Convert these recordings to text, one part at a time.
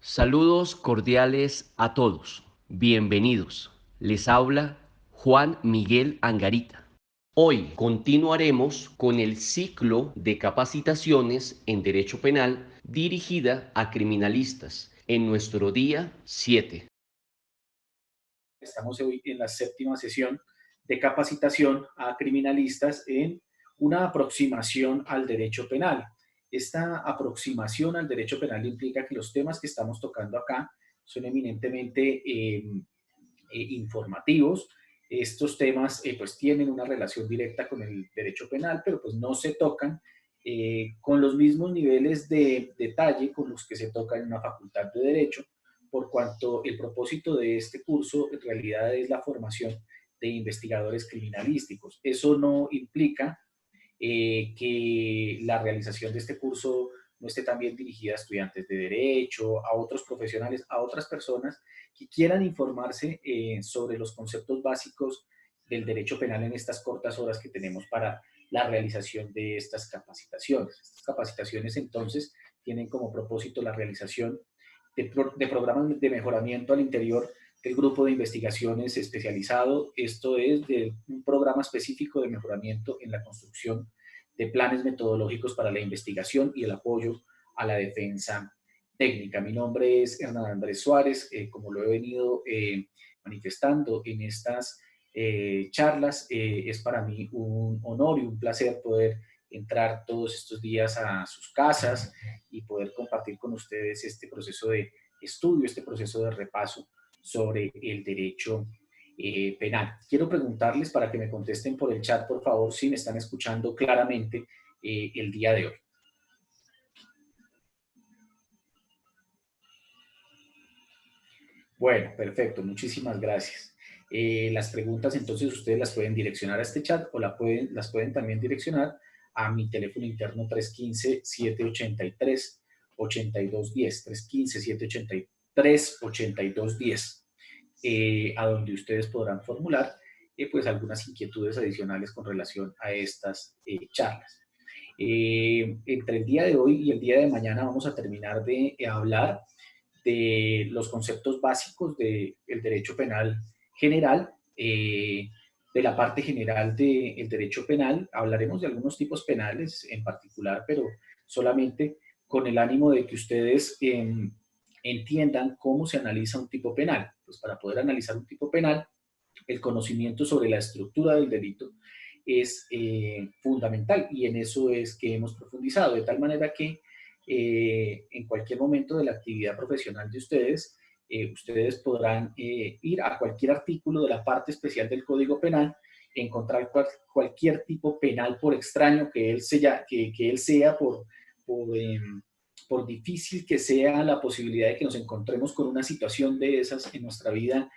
Saludos cordiales a todos. Bienvenidos. Les habla Juan Miguel Angarita. Hoy continuaremos con el ciclo de capacitaciones en Derecho Penal dirigida a criminalistas en nuestro día 7. Estamos hoy en la séptima sesión de capacitación a criminalistas en una aproximación al derecho penal. Esta aproximación al derecho penal implica que los temas que estamos tocando acá son eminentemente informativos. Estos temas pues tienen una relación directa con el derecho penal, pero pues no se tocan con los mismos niveles de detalle con los que se toca en una facultad de derecho, por cuanto el propósito de este curso en realidad es la formación de investigadores criminalísticos. Eso no implica que la realización de este curso no esté también dirigida a estudiantes de derecho, a otros profesionales, a otras personas que quieran informarse sobre los conceptos básicos del derecho penal en estas cortas horas que tenemos para la realización de estas capacitaciones. Estas capacitaciones entonces tienen como propósito la realización de programas de mejoramiento al interior del grupo de investigaciones especializado. Esto es de un programa específico de mejoramiento en la construcción de planes metodológicos para la investigación y el apoyo a la defensa técnica. Mi nombre es Hernán Andrés Suárez, como lo he venido manifestando en estas charlas, es para mí un honor y un placer poder entrar todos estos días a sus casas y poder compartir con ustedes este proceso de estudio, este proceso de repaso sobre el derecho penal. Quiero preguntarles para que me contesten por el chat, por favor, si me están escuchando claramente el día de hoy. Bueno, perfecto, muchísimas gracias. Las preguntas entonces ustedes las pueden direccionar a este chat o las pueden también direccionar a mi teléfono interno 315-783-8210, 315-783-8210, a donde ustedes podrán formular pues algunas inquietudes adicionales con relación a estas charlas. Entre el día de hoy y el día de mañana vamos a terminar de hablar de los conceptos básicos del derecho penal general, de la parte general del derecho penal. Hablaremos de algunos tipos penales en particular, pero solamente con el ánimo de que ustedes entiendan cómo se analiza un tipo penal. Pues para poder analizar un tipo penal, el conocimiento sobre la estructura del delito es fundamental, y en eso es que hemos profundizado, de tal manera que en cualquier momento de la actividad profesional de ustedes, ustedes podrán ir a cualquier artículo de la parte especial del Código Penal, encontrar cualquier tipo penal, por extraño que él sea, por difícil que sea la posibilidad de que nos encontremos con una situación de esas en nuestra vida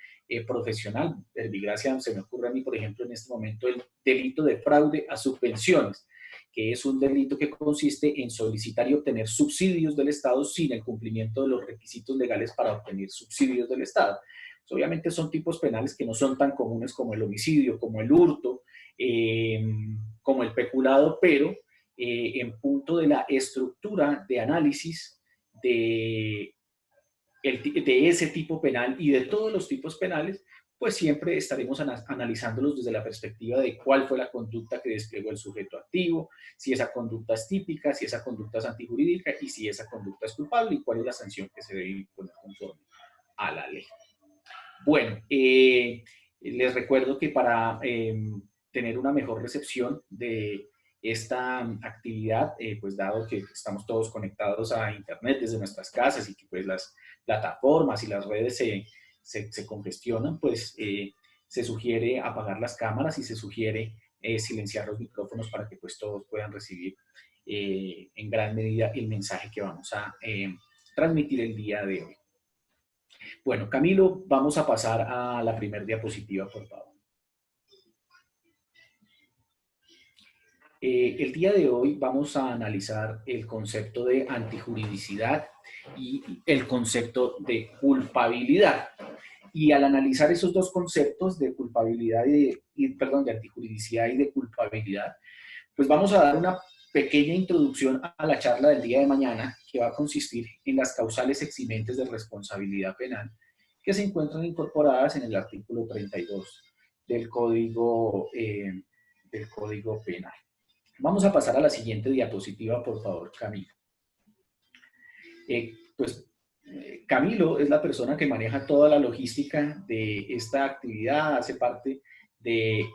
profesional. Verbigracia, se me ocurre a mí, por ejemplo, en este momento, el delito de fraude a subvenciones, que es un delito que consiste en solicitar y obtener subsidios del Estado sin el cumplimiento de los requisitos legales para obtener subsidios del Estado. Pues obviamente son tipos penales que no son tan comunes como el homicidio, como el hurto, como el peculado, pero en punto de la estructura de análisis de ese tipo penal y de todos los tipos penales, pues siempre estaremos analizándolos desde la perspectiva de cuál fue la conducta que desplegó el sujeto activo, si esa conducta es típica, si esa conducta es antijurídica y si esa conducta es culpable y cuál es la sanción que se debe imponer conforme a la ley. Bueno, les recuerdo que para tener una mejor recepción de esta actividad, pues dado que estamos todos conectados a internet desde nuestras casas y que pues las plataformas y las redes se congestionan, pues se sugiere apagar las cámaras y se sugiere silenciar los micrófonos para que pues todos puedan recibir en gran medida el mensaje que vamos a transmitir el día de hoy. Bueno, Camilo, vamos a pasar a la primera diapositiva, por favor. El día de hoy vamos a analizar el concepto de antijuridicidad y el concepto de culpabilidad. Y al analizar esos dos conceptos de culpabilidad de antijuridicidad y de culpabilidad, pues vamos a dar una pequeña introducción a la charla del día de mañana, que va a consistir en las causales eximentes de responsabilidad penal que se encuentran incorporadas en el artículo 32 del Código Penal. Vamos a pasar a la siguiente diapositiva, por favor, Camilo. Camilo es la persona que maneja toda la logística de esta actividad, hace parte de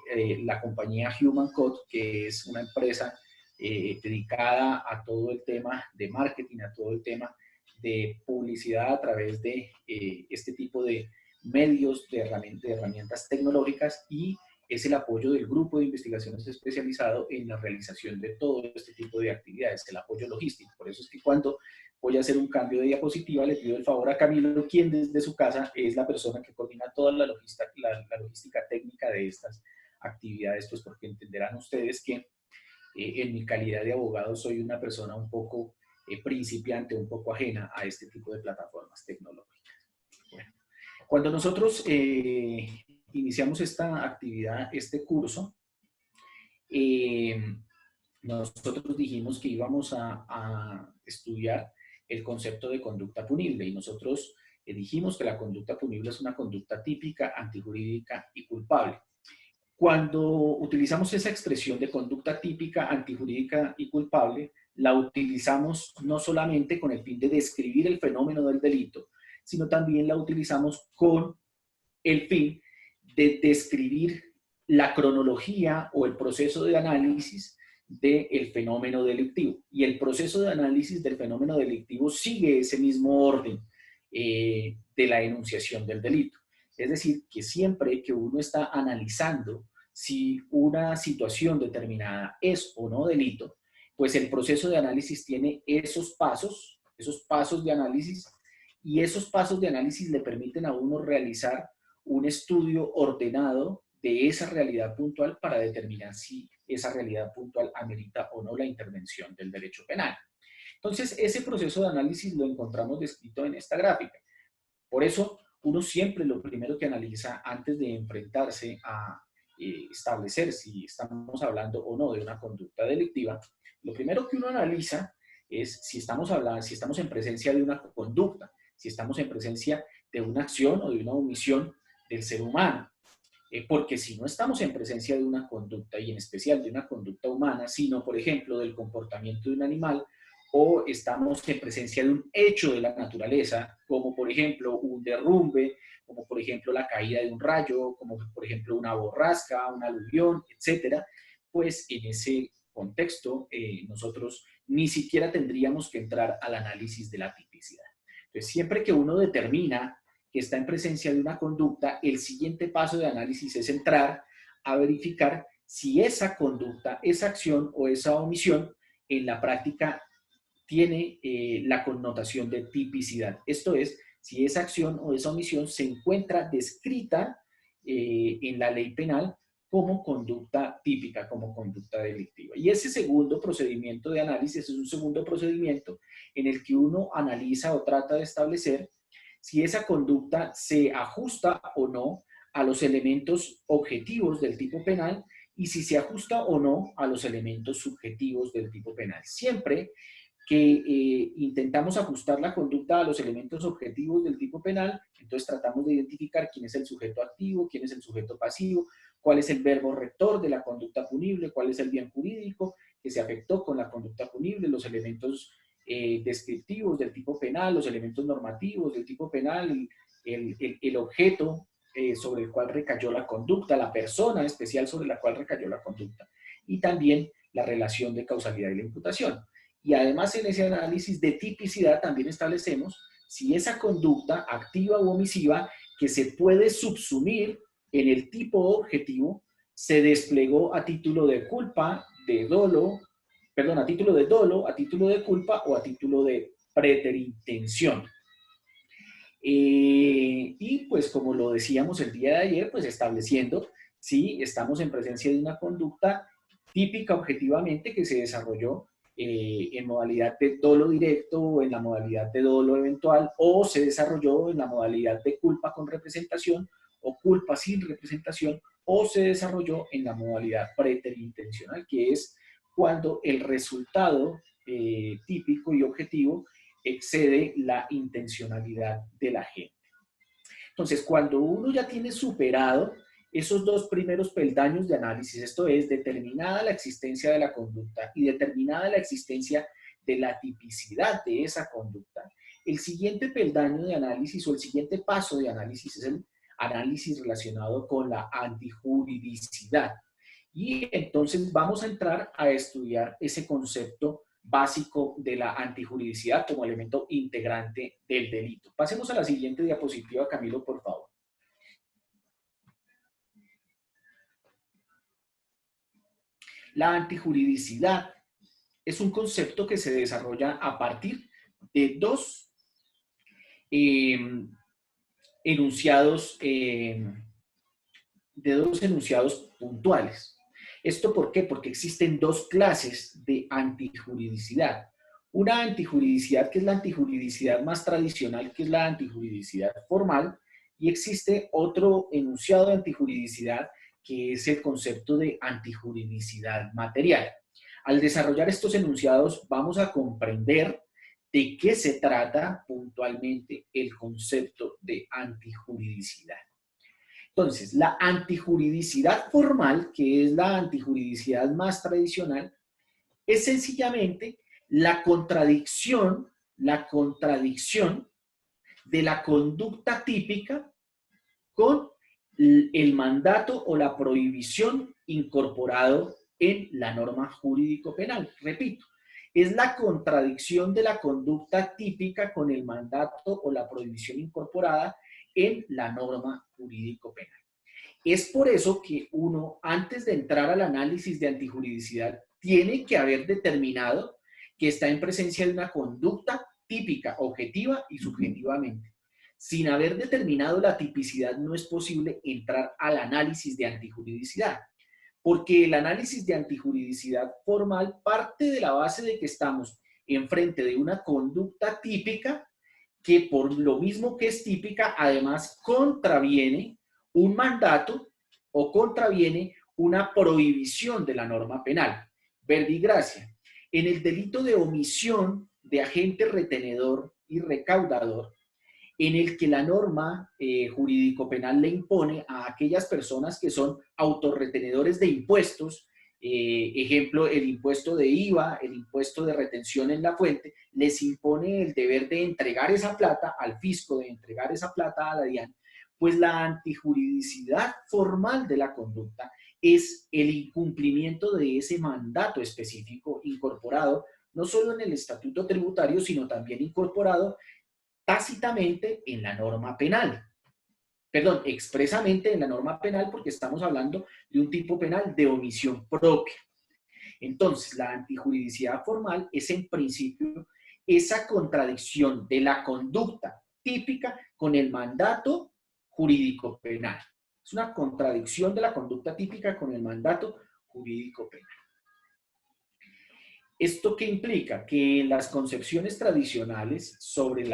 la compañía Human Code, que es una empresa dedicada a todo el tema de marketing, a todo el tema de publicidad a través de este tipo de medios, de herramientas tecnológicas, y es el apoyo del grupo de investigaciones especializado en la realización de todo este tipo de actividades, el apoyo logístico. Por eso es que cuando voy a hacer un cambio de diapositiva, le pido el favor a Camilo, quien desde su casa es la persona que coordina toda la logística técnica de estas actividades, pues porque entenderán ustedes que en mi calidad de abogado soy una persona un poco principiante, un poco ajena a este tipo de plataformas tecnológicas. Bueno, cuando nosotros iniciamos esta actividad, este curso, nosotros dijimos que íbamos a estudiar el concepto de conducta punible, y nosotros dijimos que la conducta punible es una conducta típica, antijurídica y culpable. Cuando utilizamos esa expresión de conducta típica, antijurídica y culpable, la utilizamos no solamente con el fin de describir el fenómeno del delito, sino también la utilizamos con el fin de describir la cronología o el proceso de análisis del fenómeno delictivo. Y el proceso de análisis del fenómeno delictivo sigue ese mismo orden de la enunciación del delito. Es decir, que siempre que uno está analizando si una situación determinada es o no delito, pues el proceso de análisis tiene esos pasos de análisis, y esos pasos de análisis le permiten a uno realizar un estudio ordenado de esa realidad puntual para determinar si esa realidad puntual amerita o no la intervención del derecho penal. Entonces, ese proceso de análisis lo encontramos descrito en esta gráfica. Por eso, uno siempre lo primero que analiza antes de enfrentarse a establecer si estamos hablando o no de una conducta delictiva, lo primero que uno analiza es si estamos en presencia de una conducta, si estamos en presencia de una acción o de una omisión del ser humano. Porque si no estamos en presencia de una conducta, y en especial de una conducta humana, sino, por ejemplo, del comportamiento de un animal, o estamos en presencia de un hecho de la naturaleza, como por ejemplo un derrumbe, como por ejemplo la caída de un rayo, como por ejemplo una borrasca, un aluvión, etcétera, pues en ese contexto nosotros ni siquiera tendríamos que entrar al análisis de la tipicidad. Entonces, siempre que uno determina que está en presencia de una conducta, el siguiente paso de análisis es entrar a verificar si esa conducta, esa acción o esa omisión en la práctica tiene la connotación de tipicidad. Esto es, si esa acción o esa omisión se encuentra descrita en la ley penal como conducta típica, como conducta delictiva. Y ese segundo procedimiento de análisis es un segundo procedimiento en el que uno analiza o trata de establecer si esa conducta se ajusta o no a los elementos objetivos del tipo penal, y si se ajusta o no a los elementos subjetivos del tipo penal. Siempre que intentamos ajustar la conducta a los elementos objetivos del tipo penal, entonces tratamos de identificar quién es el sujeto activo, quién es el sujeto pasivo, cuál es el verbo rector de la conducta punible, cuál es el bien jurídico que se afectó con la conducta punible, los elementos descriptivos del tipo penal, los elementos normativos del tipo penal, el objeto sobre el cual recayó la conducta, la persona especial sobre la cual recayó la conducta, y también la relación de causalidad y la imputación. Y además, en ese análisis de tipicidad también establecemos si esa conducta activa u omisiva que se puede subsumir en el tipo objetivo se desplegó a título de culpa, de dolo, perdón, a título de dolo, a título de culpa o a título de preterintención. Y pues como lo decíamos el día de ayer, pues estableciendo si estamos en presencia de una conducta típica objetivamente que se desarrolló en modalidad de dolo directo o en la modalidad de dolo eventual, o se desarrolló en la modalidad de culpa con representación o culpa sin representación, o se desarrolló en la modalidad preterintencional, que es cuando el resultado típico y objetivo excede la intencionalidad de la gente. Entonces, cuando uno ya tiene superado esos dos primeros peldaños de análisis, esto es, determinada la existencia de la conducta y determinada la existencia de la tipicidad de esa conducta, el siguiente peldaño de análisis o el siguiente paso de análisis es el análisis relacionado con la antijuridicidad. Y entonces vamos a entrar a estudiar ese concepto básico de la antijuridicidad como elemento integrante del delito. Pasemos a la siguiente diapositiva, Camilo, por favor. La antijuridicidad es un concepto que se desarrolla a partir de dos enunciados puntuales. ¿Esto por qué? Porque existen dos clases de antijuridicidad. Una antijuridicidad que es la antijuridicidad más tradicional, que es la antijuridicidad formal, y existe otro enunciado de antijuridicidad que es el concepto de antijuridicidad material. Al desarrollar estos enunciados vamos a comprender de qué se trata puntualmente el concepto de antijuridicidad. Entonces, la antijuridicidad formal, que es la antijuridicidad más tradicional, es sencillamente la contradicción de la conducta típica con el mandato o la prohibición incorporado en la norma jurídico-penal. Repito, es la contradicción de la conducta típica con el mandato o la prohibición incorporada en la norma jurídico-penal. Es por eso que uno, antes de entrar al análisis de antijuridicidad, tiene que haber determinado que está en presencia de una conducta típica, objetiva y subjetivamente. Sin haber determinado la tipicidad, no es posible entrar al análisis de antijuridicidad, porque el análisis de antijuridicidad formal parte de la base de que estamos enfrente de una conducta típica que, por lo mismo que es típica, además contraviene un mandato o contraviene una prohibición de la norma penal. Verbigracia. En el delito de omisión de agente retenedor y recaudador, en el que la norma jurídico-penal le impone a aquellas personas que son autorretenedores de impuestos, ejemplo, el impuesto de IVA, el impuesto de retención en la fuente, les impone el deber de entregar esa plata al fisco, de entregar esa plata a la DIAN, pues la antijuridicidad formal de la conducta es el incumplimiento de ese mandato específico incorporado no solo en el estatuto tributario, sino también incorporado tácitamente en la norma penal. Perdón, expresamente en la norma penal, porque estamos hablando de un tipo penal de omisión propia. Entonces, la antijuridicidad formal es en principio esa contradicción de la conducta típica con el mandato jurídico penal. Es una contradicción de la conducta típica con el mandato jurídico penal. ¿Esto qué implica? Que las concepciones tradicionales sobre el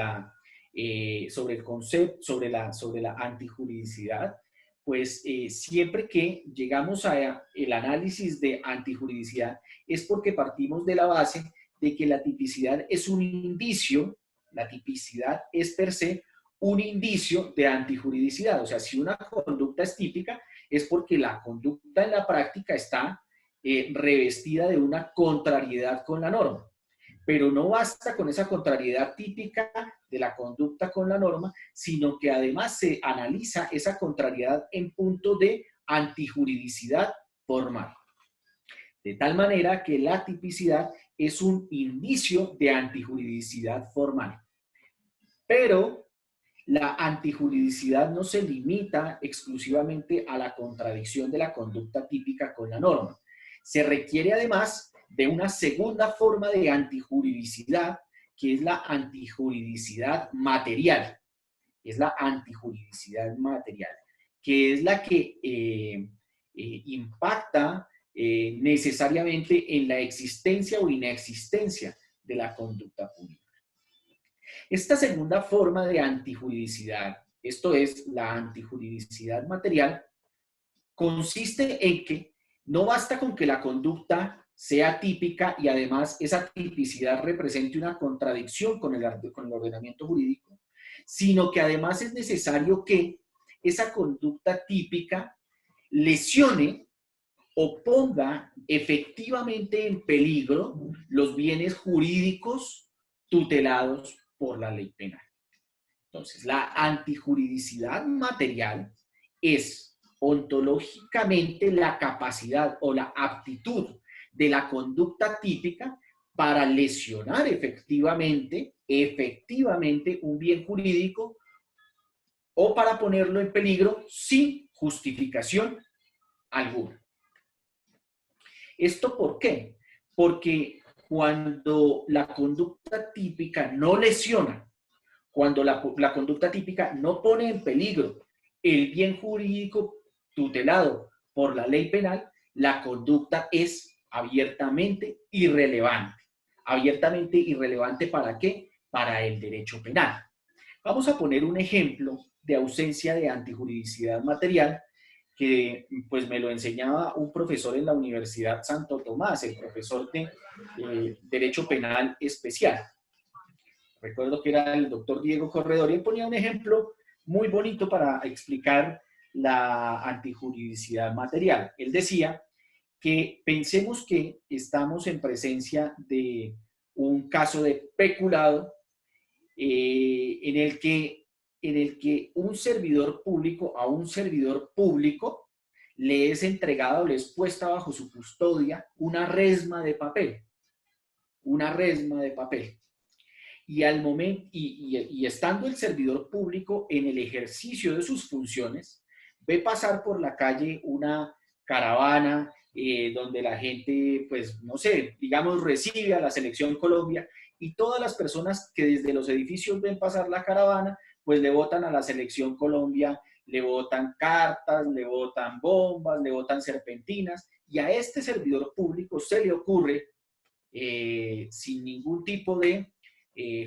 concepto, sobre la antijuridicidad, pues siempre que llegamos a el análisis de antijuridicidad es porque partimos de la base de que la tipicidad es un indicio, la tipicidad es per se un indicio de antijuridicidad. O sea, si una conducta es típica, es porque la conducta en la práctica está revestida de una contrariedad con la norma. Pero no basta con esa contrariedad típica de la conducta con la norma, sino que además se analiza esa contrariedad en punto de antijuridicidad formal. De tal manera que la tipicidad es un indicio de antijuridicidad formal. Pero la antijuridicidad no se limita exclusivamente a la contradicción de la conducta típica con la norma. Se requiere además de una segunda forma de antijuridicidad, que es la antijuridicidad material. Es la antijuridicidad material, que es la que impacta necesariamente en la existencia o inexistencia de la conducta pública. Esta segunda forma de antijuridicidad, esto es la antijuridicidad material, consiste en que no basta con que la conducta sea típica y además esa tipicidad represente una contradicción con el ordenamiento jurídico, sino que además es necesario que esa conducta típica lesione o ponga efectivamente en peligro los bienes jurídicos tutelados por la ley penal. Entonces, la antijuridicidad material es ontológicamente la capacidad o la aptitud de la conducta típica para lesionar efectivamente un bien jurídico o para ponerlo en peligro sin justificación alguna. ¿Esto por qué? Porque cuando la conducta típica no lesiona, cuando la conducta típica no pone en peligro el bien jurídico tutelado por la ley penal, la conducta es abiertamente irrelevante. ¿Abiertamente irrelevante para qué? Para el derecho penal. Vamos a poner un ejemplo de ausencia de antijuridicidad material que pues me lo enseñaba un profesor en la Universidad Santo Tomás, el profesor de Derecho Penal Especial. Recuerdo que era el doctor Diego Corredor y él ponía un ejemplo muy bonito para explicar la antijuridicidad material. Él decía que pensemos que estamos en presencia de un caso de peculado en el que un servidor público a un servidor público le es entregada o le es puesta bajo su custodia una resma de papel. Una resma de papel. Y, al momento, y estando el servidor público en el ejercicio de sus funciones, ve pasar por la calle una caravana donde la gente, pues, no sé, digamos, recibe a la Selección Colombia y todas las personas que desde los edificios ven pasar la caravana, pues le votan a la Selección Colombia, le votan cartas, le votan bombas, le votan serpentinas y a este servidor público se le ocurre, sin ningún tipo de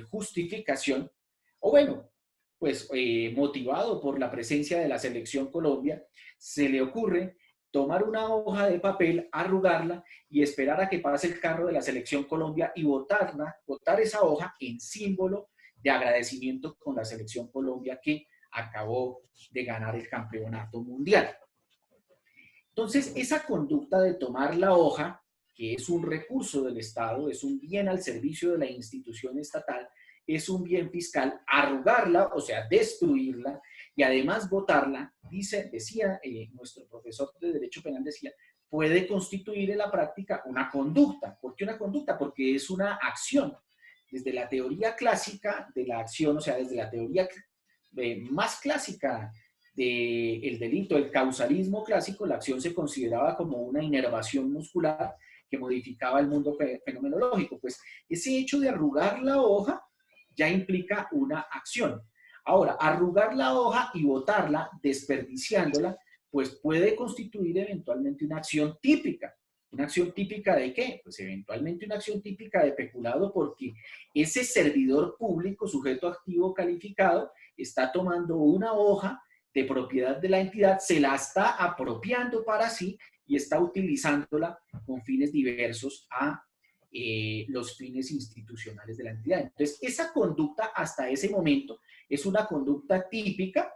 justificación, o bueno, pues motivado por la presencia de la Selección Colombia, se le ocurre tomar una hoja de papel, arrugarla y esperar a que pase el carro de la Selección Colombia y botar esa hoja en símbolo de agradecimiento con la Selección Colombia que acabó de ganar el campeonato mundial. Entonces, esa conducta de tomar la hoja, que es un recurso del Estado, es un bien al servicio de la institución estatal, es un bien fiscal, arrugarla, o sea, destruirla, y además votarla, decía nuestro profesor de Derecho Penal, decía, puede constituir en la práctica una conducta. ¿Por qué una conducta? Porque es una acción. Desde la teoría clásica de la acción, o sea, desde la teoría más clásica del delito, el causalismo clásico, la acción se consideraba como una inervación muscular que modificaba el mundo fenomenológico. Pues ese hecho de arrugar la hoja ya implica una acción. Ahora, arrugar la hoja y botarla, desperdiciándola, pues puede constituir eventualmente una acción típica. ¿Una acción típica de qué? Pues eventualmente una acción típica de peculado porque ese servidor público, sujeto activo calificado, está tomando una hoja de propiedad de la entidad, se la está apropiando para sí y está utilizándola con fines diversos a los fines institucionales de la entidad. Entonces, esa conducta hasta ese momento es una conducta típica,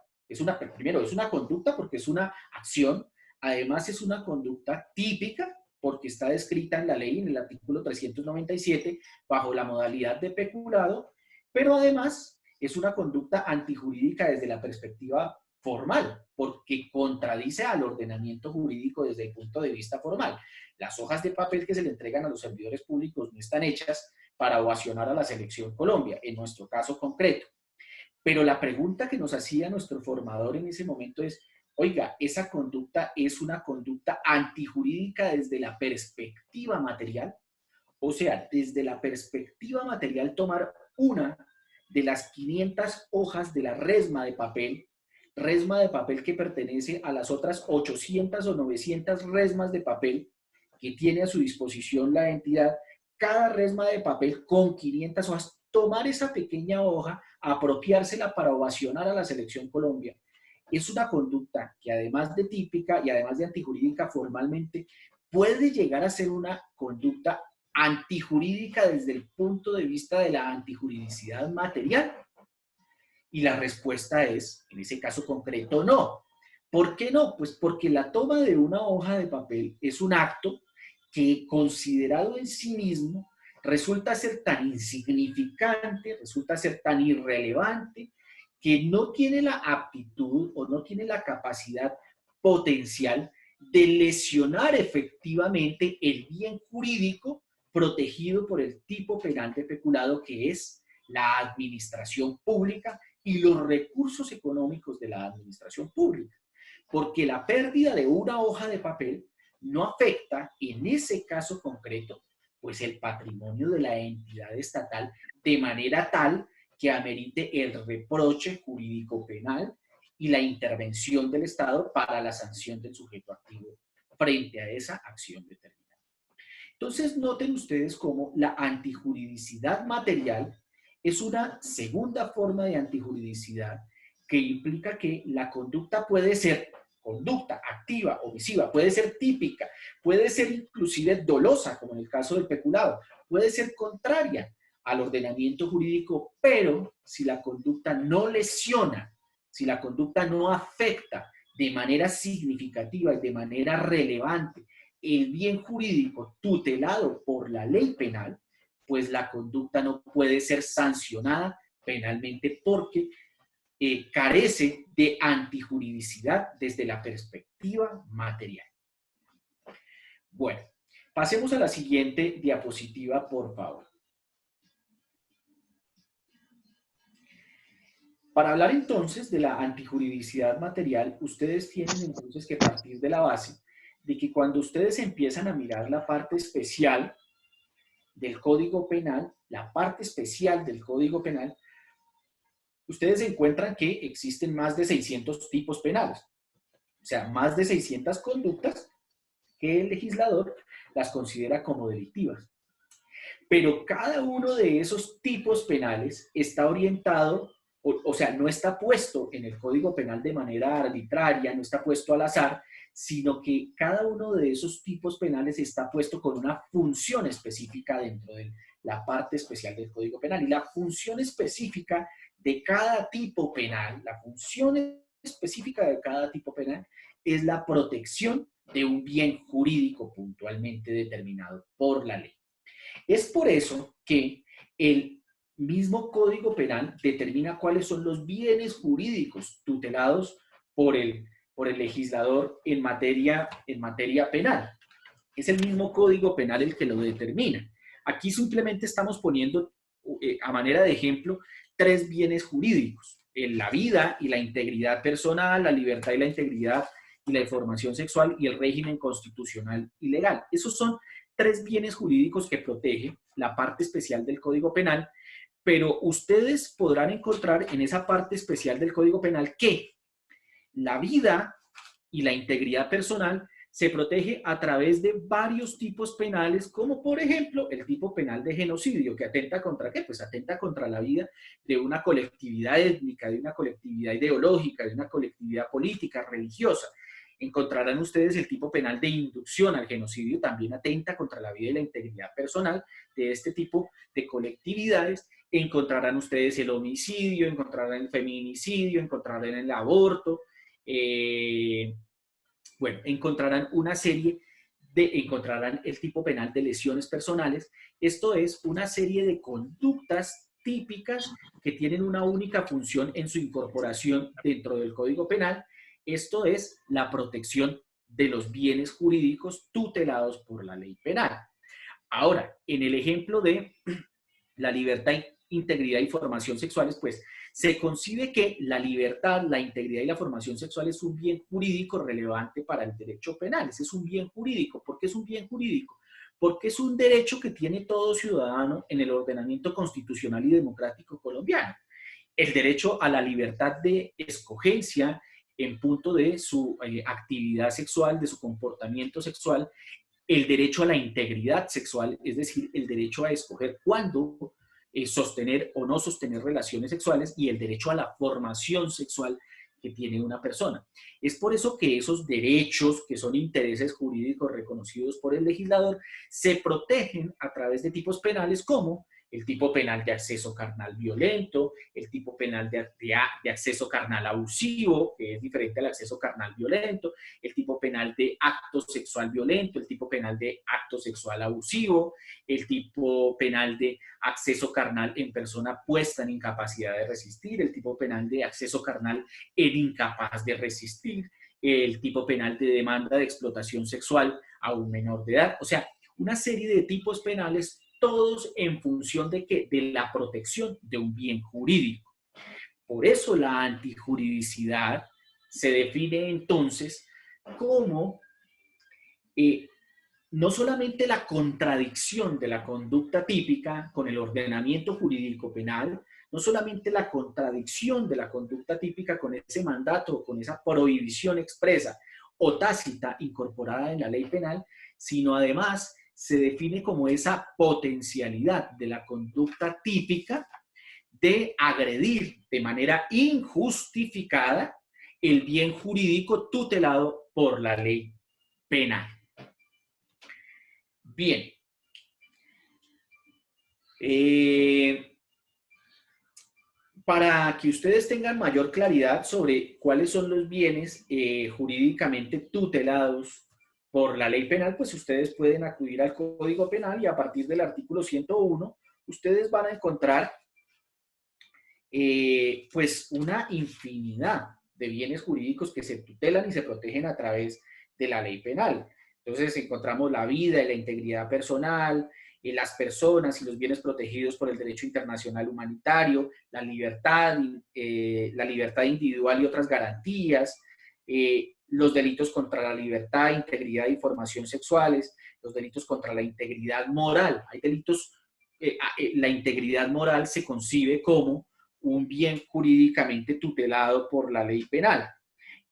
primero es una conducta porque es una acción, además es una conducta típica porque está descrita en la ley, en el artículo 397, bajo la modalidad de peculado, pero además es una conducta antijurídica desde la perspectiva formal, porque contradice al ordenamiento jurídico desde el punto de vista formal. Las hojas de papel que se le entregan a los servidores públicos no están hechas para ovacionar a la Selección Colombia, en nuestro caso concreto. Pero la pregunta que nos hacía nuestro formador en ese momento es, oiga, ¿esa conducta es una conducta antijurídica desde la perspectiva material? O sea, desde la perspectiva material, tomar una de las 500 hojas de la resma de papel que pertenece a las otras 800 o 900 resmas de papel que tiene a su disposición la entidad, cada resma de papel con 500 hojas, tomar esa pequeña hoja, apropiársela para ovacionar a la Selección Colombia. Es una conducta que además de típica y además de antijurídica formalmente puede llegar a ser una conducta antijurídica desde el punto de vista de la antijuridicidad material? Y la respuesta es, en ese caso concreto, no. ¿Por qué no? Pues porque la toma de una hoja de papel es un acto que, considerado en sí mismo, resulta ser tan insignificante, resulta ser tan irrelevante, que no tiene la aptitud o no tiene la capacidad potencial de lesionar efectivamente el bien jurídico protegido por el tipo penal de peculado, que es la administración pública y los recursos económicos de la administración pública. Porque la pérdida de una hoja de papel no afecta, en ese caso concreto, pues el patrimonio de la entidad estatal de manera tal que amerite el reproche jurídico penal y la intervención del Estado para la sanción del sujeto activo frente a esa acción determinada. Entonces, noten ustedes cómo la antijuridicidad material es una segunda forma de antijuridicidad que implica que la conducta puede ser conducta activa, omisiva, puede ser típica, puede ser inclusive dolosa, como en el caso del peculado, puede ser contraria al ordenamiento jurídico, pero si la conducta no lesiona, si la conducta no afecta de manera significativa y de manera relevante el bien jurídico tutelado por la ley penal, pues la conducta no puede ser sancionada penalmente porque carece de antijuridicidad desde la perspectiva material. Bueno, pasemos a la siguiente diapositiva, por favor. Para hablar entonces de la antijuridicidad material, ustedes tienen entonces que partir de la base de que cuando ustedes empiezan a mirar la parte especial del Código Penal, la parte especial del Código Penal, ustedes encuentran que existen más de 600 tipos penales. O sea, más de 600 conductas que el legislador las considera como delictivas. Pero cada uno de esos tipos penales está orientado, o sea, no está puesto en el Código Penal de manera arbitraria, no está puesto al azar, sino que cada uno de esos tipos penales está puesto con una función específica dentro de la parte especial del Código Penal. Y la función específica de cada tipo penal, la función específica de cada tipo penal es la protección de un bien jurídico puntualmente determinado por la ley. Es por eso que el mismo Código Penal determina cuáles son los bienes jurídicos tutelados por el legislador en materia penal. Es el mismo Código Penal el que lo determina. Aquí simplemente estamos poniendo, a manera de ejemplo, 3 bienes jurídicos: la vida y la integridad personal, la libertad y la integridad y la información sexual, y el régimen constitucional y legal. Esos son 3 bienes jurídicos que protege la parte especial del Código Penal, pero ustedes podrán encontrar en esa parte especial del Código Penal que la vida y la integridad personal se protege a través de varios tipos penales, como por ejemplo el tipo penal de genocidio, que atenta contra ¿qué? Pues atenta contra la vida de una colectividad étnica, de una colectividad ideológica, de una colectividad política, religiosa. Encontrarán ustedes el tipo penal de inducción al genocidio, también atenta contra la vida y la integridad personal de este tipo de colectividades. Encontrarán ustedes el homicidio, encontrarán el feminicidio, encontrarán el aborto, bueno, encontrarán una serie encontrarán el tipo penal de lesiones personales. Esto es una serie de conductas típicas que tienen una única función en su incorporación dentro del Código Penal. Esto es la protección de los bienes jurídicos tutelados por la ley penal. Ahora, en el ejemplo de la libertad, integridad y formación sexuales, pues se concibe que la libertad, la integridad y la formación sexual es un bien jurídico relevante para el derecho penal. Ese es un bien jurídico. ¿Por qué es un bien jurídico? Porque es un derecho que tiene todo ciudadano en el ordenamiento constitucional y democrático colombiano. El derecho a la libertad de escogencia en punto de su actividad sexual, de su comportamiento sexual, el derecho a la integridad sexual, es decir, el derecho a escoger cuándo sostener o no sostener relaciones sexuales, y el derecho a la formación sexual, que tiene una persona. Es por eso que esos derechos, que son intereses jurídicos reconocidos por el legislador, se protegen a través de tipos penales como el tipo penal de acceso carnal violento, el tipo penal de acceso carnal abusivo, que es diferente al acceso carnal violento, el tipo penal de acto sexual violento, el tipo penal de acto sexual abusivo, el tipo penal de acceso carnal en persona puesta en incapacidad de resistir, el tipo penal de acceso carnal en incapaz de resistir, el tipo penal de demanda de explotación sexual a un menor de edad. O sea, una serie de tipos penales, todos en función de ¿qué? De la protección de un bien jurídico. Por eso la antijuridicidad se define entonces como no solamente la contradicción de la conducta típica con el ordenamiento jurídico penal, no solamente la contradicción de la conducta típica con ese mandato, con esa prohibición expresa o tácita incorporada en la ley penal, sino además se define como esa potencialidad de la conducta típica de agredir de manera injustificada el bien jurídico tutelado por la ley penal. Bien. Para que ustedes tengan mayor claridad sobre cuáles son los bienes jurídicamente tutelados por la ley penal, pues ustedes pueden acudir al Código Penal y a partir del artículo 101, ustedes van a encontrar pues una infinidad de bienes jurídicos que se tutelan y se protegen a través de la ley penal. Entonces encontramos la vida y la integridad personal, las personas y los bienes protegidos por el derecho internacional humanitario, la libertad individual y otras garantías, los delitos contra la libertad, integridad e información sexuales, los delitos contra la integridad moral. Hay delitos, la integridad moral se concibe como un bien jurídicamente tutelado por la ley penal.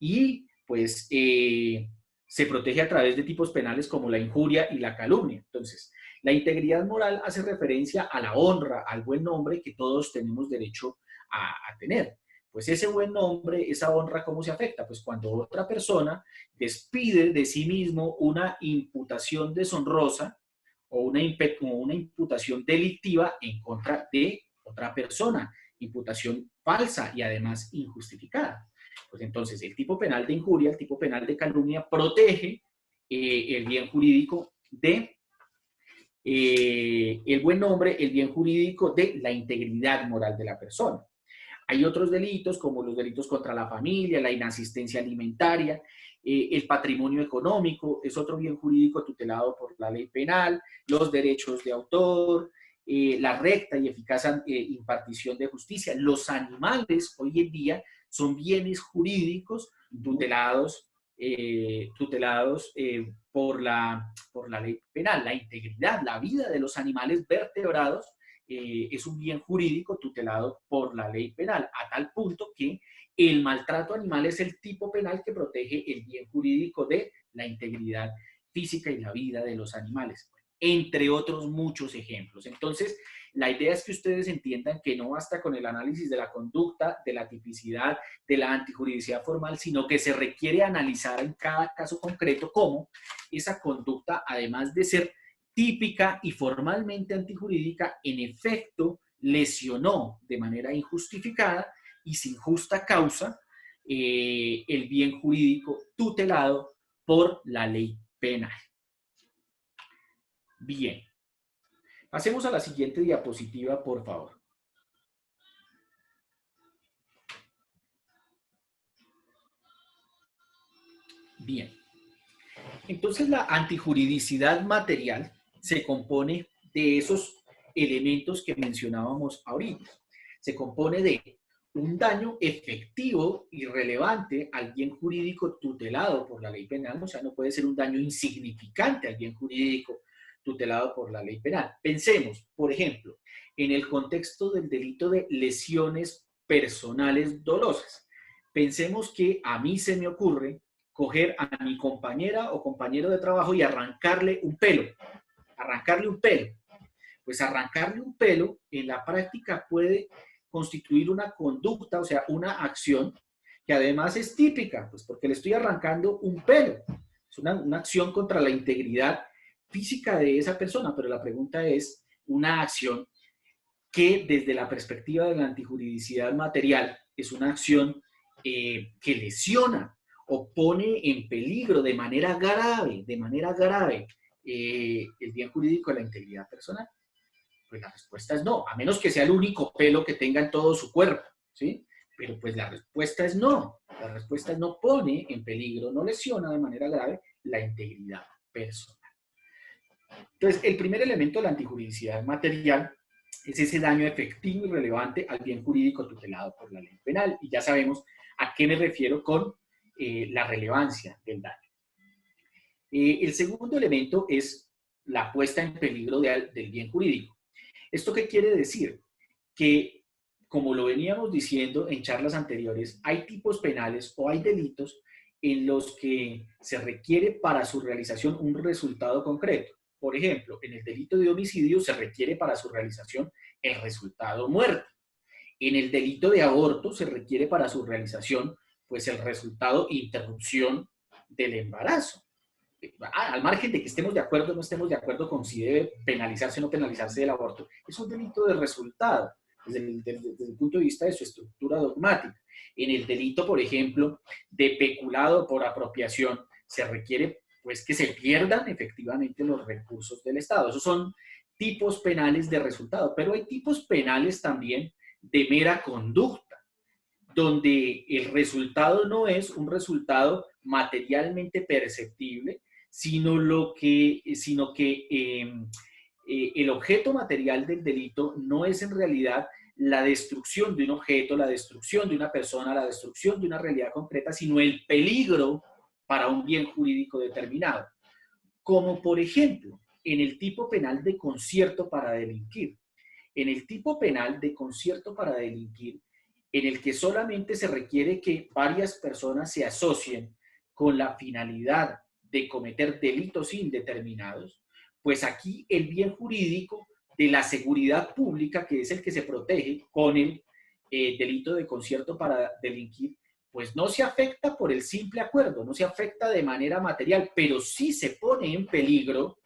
Y pues se protege a través de tipos penales como la injuria y la calumnia. Entonces, la integridad moral hace referencia a la honra, al buen nombre que todos tenemos derecho a tener. Pues ese buen nombre, esa honra, ¿cómo se afecta? Pues cuando otra persona despide de sí mismo una imputación deshonrosa o una imputación delictiva en contra de otra persona, imputación falsa y además injustificada. Pues entonces el tipo penal de injuria, el tipo penal de calumnia protege el bien jurídico de el buen nombre, el bien jurídico de la integridad moral de la persona. Hay otros delitos como los delitos contra la familia, la inasistencia alimentaria, el patrimonio económico, es otro bien jurídico tutelado por la ley penal, los derechos de autor, la recta y eficaz impartición de justicia. Los animales hoy en día son bienes jurídicos tutelados por la ley penal. La integridad, la vida de los animales vertebrados es un bien jurídico tutelado por la ley penal, a tal punto que el maltrato animal es el tipo penal que protege el bien jurídico de la integridad física y la vida de los animales, entre otros muchos ejemplos. Entonces, la idea es que ustedes entiendan que no basta con el análisis de la conducta, de la tipicidad, de la antijuridicidad formal, sino que se requiere analizar en cada caso concreto cómo esa conducta, además de ser típica y formalmente antijurídica, en efecto lesionó de manera injustificada y sin justa causa el bien jurídico tutelado por la ley penal. Bien. Pasemos a la siguiente diapositiva, por favor. Bien. Entonces, la antijuridicidad material se compone de esos elementos que mencionábamos ahorita. Se compone de un daño efectivo y relevante al bien jurídico tutelado por la ley penal, o sea, no puede ser un daño insignificante al bien jurídico tutelado por la ley penal. Pensemos, por ejemplo, en el contexto del delito de lesiones personales dolosas. Pensemos que a mí se me ocurre coger a mi compañera o compañero de trabajo y arrancarle un pelo. Arrancarle un pelo. Pues arrancarle un pelo en la práctica puede constituir una conducta, o sea, una acción que además es típica, pues porque le estoy arrancando un pelo. Es una acción contra la integridad física de esa persona, pero la pregunta es una acción que desde la perspectiva de la antijuridicidad material es una acción que lesiona o pone en peligro de manera grave, el bien jurídico de la integridad personal. Pues la respuesta es no, a menos que sea el único pelo que tenga en todo su cuerpo, ¿sí? Pero pues la respuesta es no. La respuesta es no pone en peligro, no lesiona de manera grave la integridad personal. Entonces, el primer elemento de la antijuridicidad material es ese daño efectivo y relevante al bien jurídico tutelado por la ley penal. Y ya sabemos a qué me refiero con la relevancia del daño. El segundo elemento es la puesta en peligro del bien jurídico. ¿Esto qué quiere decir? Que, como lo veníamos diciendo en charlas anteriores, hay tipos penales o hay delitos en los que se requiere para su realización un resultado concreto. Por ejemplo, en el delito de homicidio se requiere para su realización el resultado muerte. En el delito de aborto se requiere para su realización pues el resultado interrupción del embarazo. Al margen de que estemos de acuerdo o no estemos de acuerdo con si debe penalizarse o no penalizarse el aborto, es un delito de resultado desde el punto de vista de su estructura dogmática. En el delito, por ejemplo, de peculado por apropiación, se requiere pues que se pierdan efectivamente los recursos del Estado. Esos son tipos penales de resultado, pero hay tipos penales también de mera conducta, donde el resultado no es un resultado materialmente perceptible, sino que el objeto material del delito no es en realidad la destrucción de un objeto, la destrucción de una persona, la destrucción de una realidad concreta, sino el peligro para un bien jurídico determinado. Como por ejemplo, en el tipo penal de concierto para delinquir. En el tipo penal de concierto para delinquir, en el que solamente se requiere que varias personas se asocien con la finalidad de cometer delitos indeterminados, pues aquí el bien jurídico de la seguridad pública, que es el que se protege con el delito de concierto para delinquir, pues no se afecta por el simple acuerdo, no se afecta de manera material, pero sí se pone en peligro,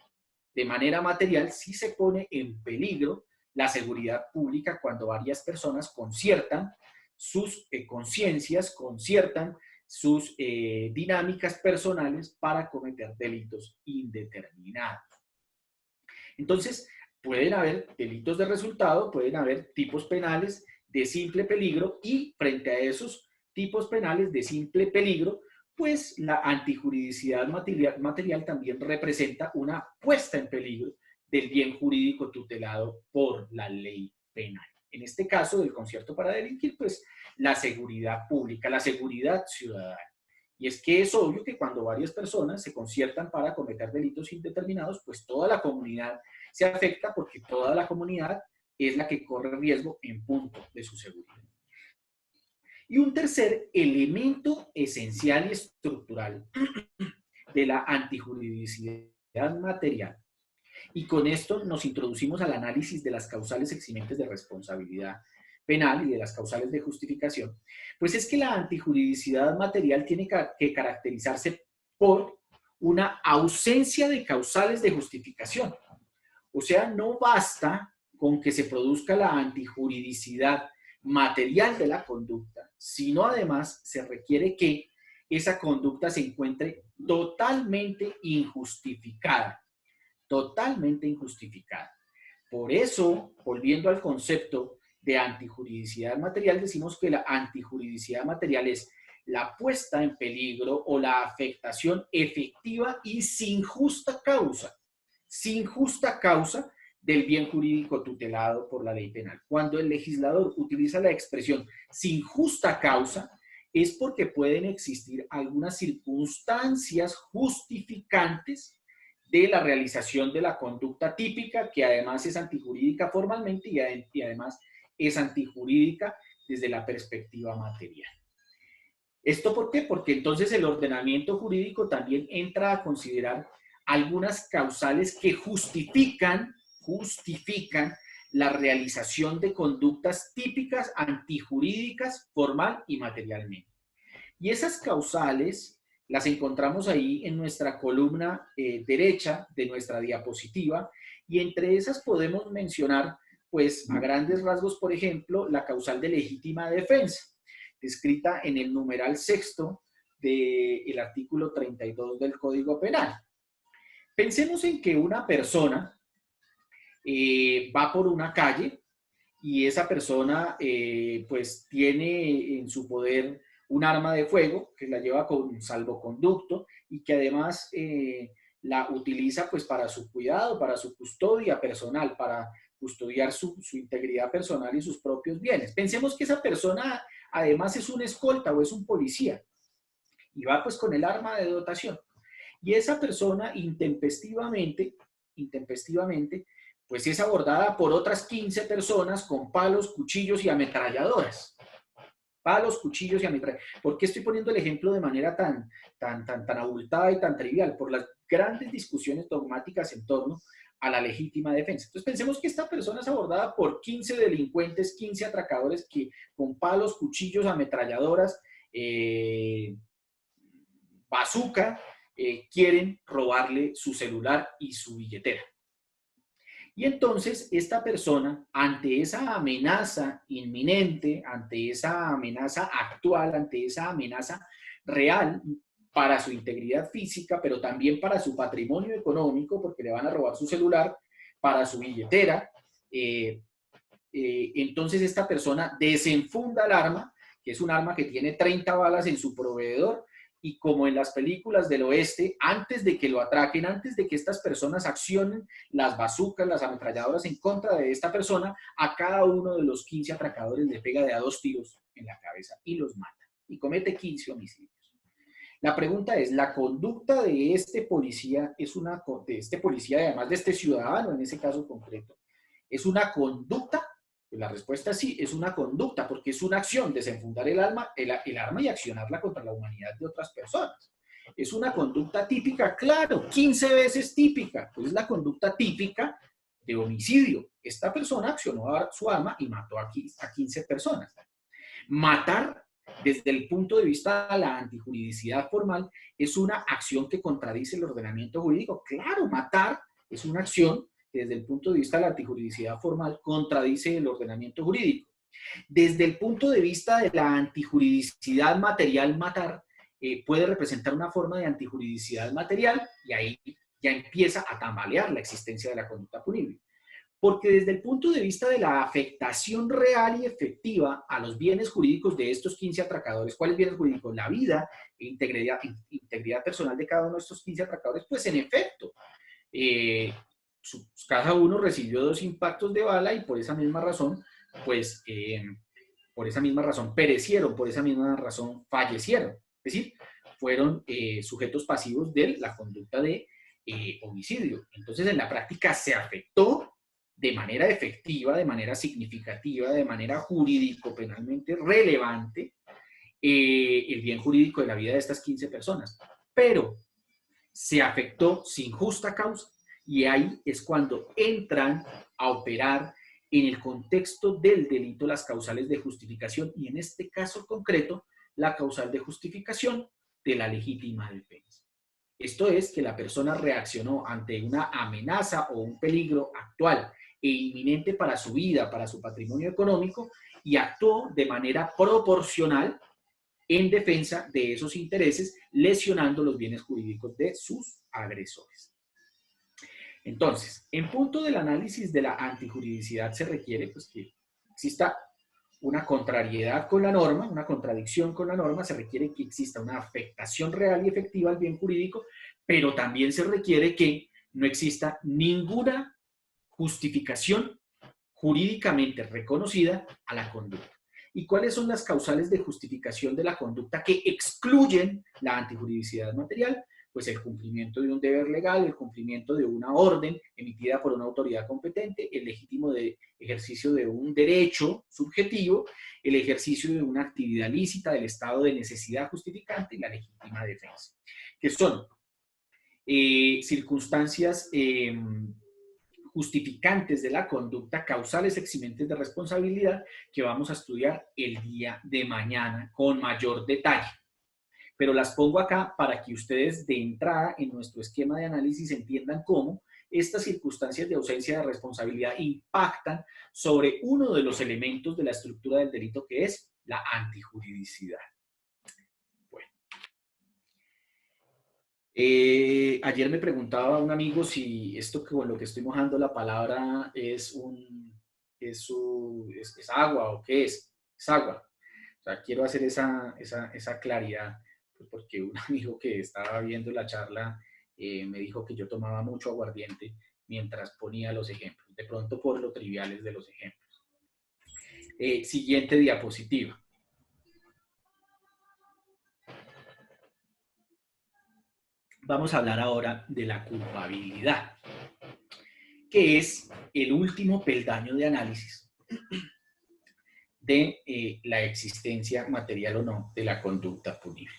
de manera material, sí se pone en peligro la seguridad pública cuando varias personas conciertan sus conciencias, conciertan sus dinámicas personales para cometer delitos indeterminados. Entonces, pueden haber delitos de resultado, pueden haber tipos penales de simple peligro y frente a esos tipos penales de simple peligro, pues la antijuridicidad material también representa una puesta en peligro del bien jurídico tutelado por la ley penal. En este caso del concierto para delinquir, pues la seguridad pública, la seguridad ciudadana. Y es que es obvio que cuando varias personas se conciertan para cometer delitos indeterminados, pues toda la comunidad se afecta porque toda la comunidad es la que corre riesgo en punto de su seguridad. Y un tercer elemento esencial y estructural de la antijuridicidad material. Y con esto nos introducimos al análisis de las causales eximentes de responsabilidad penal y de las causales de justificación, pues es que la antijuridicidad material tiene que caracterizarse por una ausencia de causales de justificación. O sea, no basta con que se produzca la antijuridicidad material de la conducta, sino además se requiere que esa conducta se encuentre totalmente injustificada. Totalmente injustificada. Por eso, volviendo al concepto de antijuridicidad material, decimos que la antijuridicidad material es la puesta en peligro o la afectación efectiva y sin justa causa del bien jurídico tutelado por la ley penal. Cuando el legislador utiliza la expresión sin justa causa, es porque pueden existir algunas circunstancias justificantes de la realización de la conducta típica, que además es antijurídica formalmente y además es antijurídica desde la perspectiva material. ¿Esto por qué? Porque entonces el ordenamiento jurídico también entra a considerar algunas causales que justifican la realización de conductas típicas antijurídicas formal y materialmente. Y esas causales las encontramos ahí en nuestra columna derecha de nuestra diapositiva, y entre esas podemos mencionar, pues a grandes rasgos, por ejemplo, la causal de legítima defensa, descrita en el numeral sexto del artículo 32 del Código Penal. Pensemos en que una persona va por una calle y esa persona pues tiene en su poder un arma de fuego que la lleva con salvoconducto y que además la utiliza pues para su cuidado, para su custodia personal, para custodiar su integridad personal y sus propios bienes. Pensemos que esa persona además es un escolta o es un policía y va pues con el arma de dotación. Y esa persona intempestivamente, pues es abordada por otras 15 personas con palos, cuchillos y ametralladoras. Palos, cuchillos y ametralladoras. ¿Por qué estoy poniendo el ejemplo de manera tan abultada y tan trivial? Por las grandes discusiones dogmáticas en torno a la legítima defensa. Entonces pensemos que esta persona es abordada por 15 delincuentes, 15 atracadores que con palos, cuchillos, ametralladoras, bazooka, quieren robarle su celular y su billetera. Y entonces esta persona, ante esa amenaza inminente, ante esa amenaza actual, ante esa amenaza real para su integridad física, pero también para su patrimonio económico, porque le van a robar su celular, para su billetera, entonces esta persona desenfunda el arma, que es un arma que tiene 30 balas en su proveedor, y como en las películas del oeste, antes de que lo atraquen, antes de que estas personas accionen las bazucas, las ametralladoras en contra de esta persona, a cada uno de los 15 atracadores le pega de a 2 tiros en la cabeza y los mata. Y comete 15 homicidios. La pregunta es, ¿la conducta de este policía, además de este ciudadano en ese caso concreto, es una conducta? Pues la respuesta es sí, es una conducta, porque es una acción, desenfundar el arma y accionarla contra la humanidad de otras personas. ¿Es una conducta típica? Claro, 15 veces típica. Pues es la conducta típica de homicidio. Esta persona accionó su arma y mató a 15 personas. Matar, desde el punto de vista de la antijuridicidad formal, es una acción que contradice el ordenamiento jurídico. Claro, matar es una acción que desde el punto de vista de la antijuridicidad formal contradice el ordenamiento jurídico. Desde el punto de vista de la antijuridicidad material, matar puede representar una forma de antijuridicidad material y ahí ya empieza a tambalear la existencia de la conducta punible. Porque desde el punto de vista de la afectación real y efectiva a los bienes jurídicos de estos 15 atracadores, ¿cuáles bienes jurídicos? La vida e integridad personal de cada uno de estos 15 atracadores, pues en efecto, cada uno recibió 2 impactos de bala y por esa misma razón, pues, perecieron, por esa misma razón fallecieron. Es decir, fueron sujetos pasivos de la conducta de homicidio. Entonces, en la práctica se afectó de manera efectiva, de manera significativa, de manera jurídico-penalmente relevante el bien jurídico de la vida de estas 15 personas. Pero se afectó sin justa causa. Y ahí es cuando entran a operar en el contexto del delito las causales de justificación y en este caso concreto la causal de justificación de la legítima defensa. Esto es que la persona reaccionó ante una amenaza o un peligro actual e inminente para su vida, para su patrimonio económico y actuó de manera proporcional en defensa de esos intereses, lesionando los bienes jurídicos de sus agresores. Entonces, en punto del análisis de la antijuridicidad se requiere pues, que exista una contrariedad con la norma, una contradicción con la norma, se requiere que exista una afectación real y efectiva al bien jurídico, pero también se requiere que no exista ninguna justificación jurídicamente reconocida a la conducta. ¿Y cuáles son las causales de justificación de la conducta que excluyen la antijuridicidad material? Pues el cumplimiento de un deber legal, el cumplimiento de una orden emitida por una autoridad competente, el legítimo ejercicio de un derecho subjetivo, el ejercicio de una actividad lícita del estado de necesidad justificante y la legítima defensa, que son circunstancias justificantes de la conducta, causales eximentes de responsabilidad, que vamos a estudiar el día de mañana con mayor detalle. pero las pongo acá para que ustedes de entrada en nuestro esquema de análisis entiendan cómo estas circunstancias de ausencia de responsabilidad impactan sobre uno de los elementos de la estructura del delito, que es la antijuridicidad. Bueno. Ayer me preguntaba un amigo si esto con lo que estoy mojando la palabra es agua o qué es. Es agua. O sea, quiero hacer esa claridad, pues porque un amigo que estaba viendo la charla me dijo que yo tomaba mucho aguardiente mientras ponía los ejemplos, de pronto por lo triviales de los ejemplos. Siguiente diapositiva. Vamos a hablar ahora de la culpabilidad, que es el último peldaño de análisis de la existencia material o no de la conducta punible.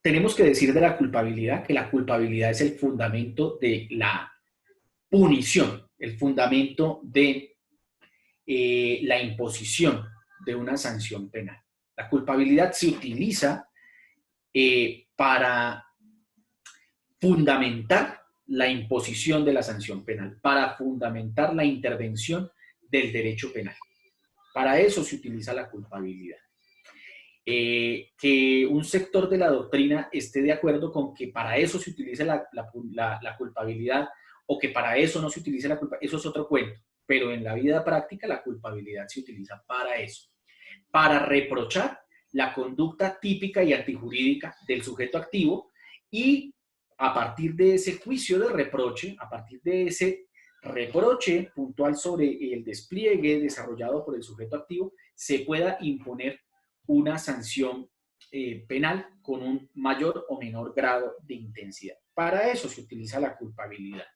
Tenemos que decir de la culpabilidad que la culpabilidad es el fundamento de la punición, el fundamento de la imposición de una sanción penal. La culpabilidad se utiliza para fundamentar la imposición de la sanción penal, para fundamentar la intervención del derecho penal. Para eso se utiliza la culpabilidad. Que un sector de la doctrina esté de acuerdo con que para eso se utilice la culpabilidad o que para eso no se utilice la culpabilidad, eso es otro cuento. Pero en la vida práctica la culpabilidad se utiliza para eso, para reprochar la conducta típica y antijurídica del sujeto activo y a partir de ese juicio de reproche, a partir de ese reproche puntual sobre el despliegue desarrollado por el sujeto activo, se pueda imponer una sanción penal con un mayor o menor grado de intensidad. Para eso se utiliza la culpabilidad.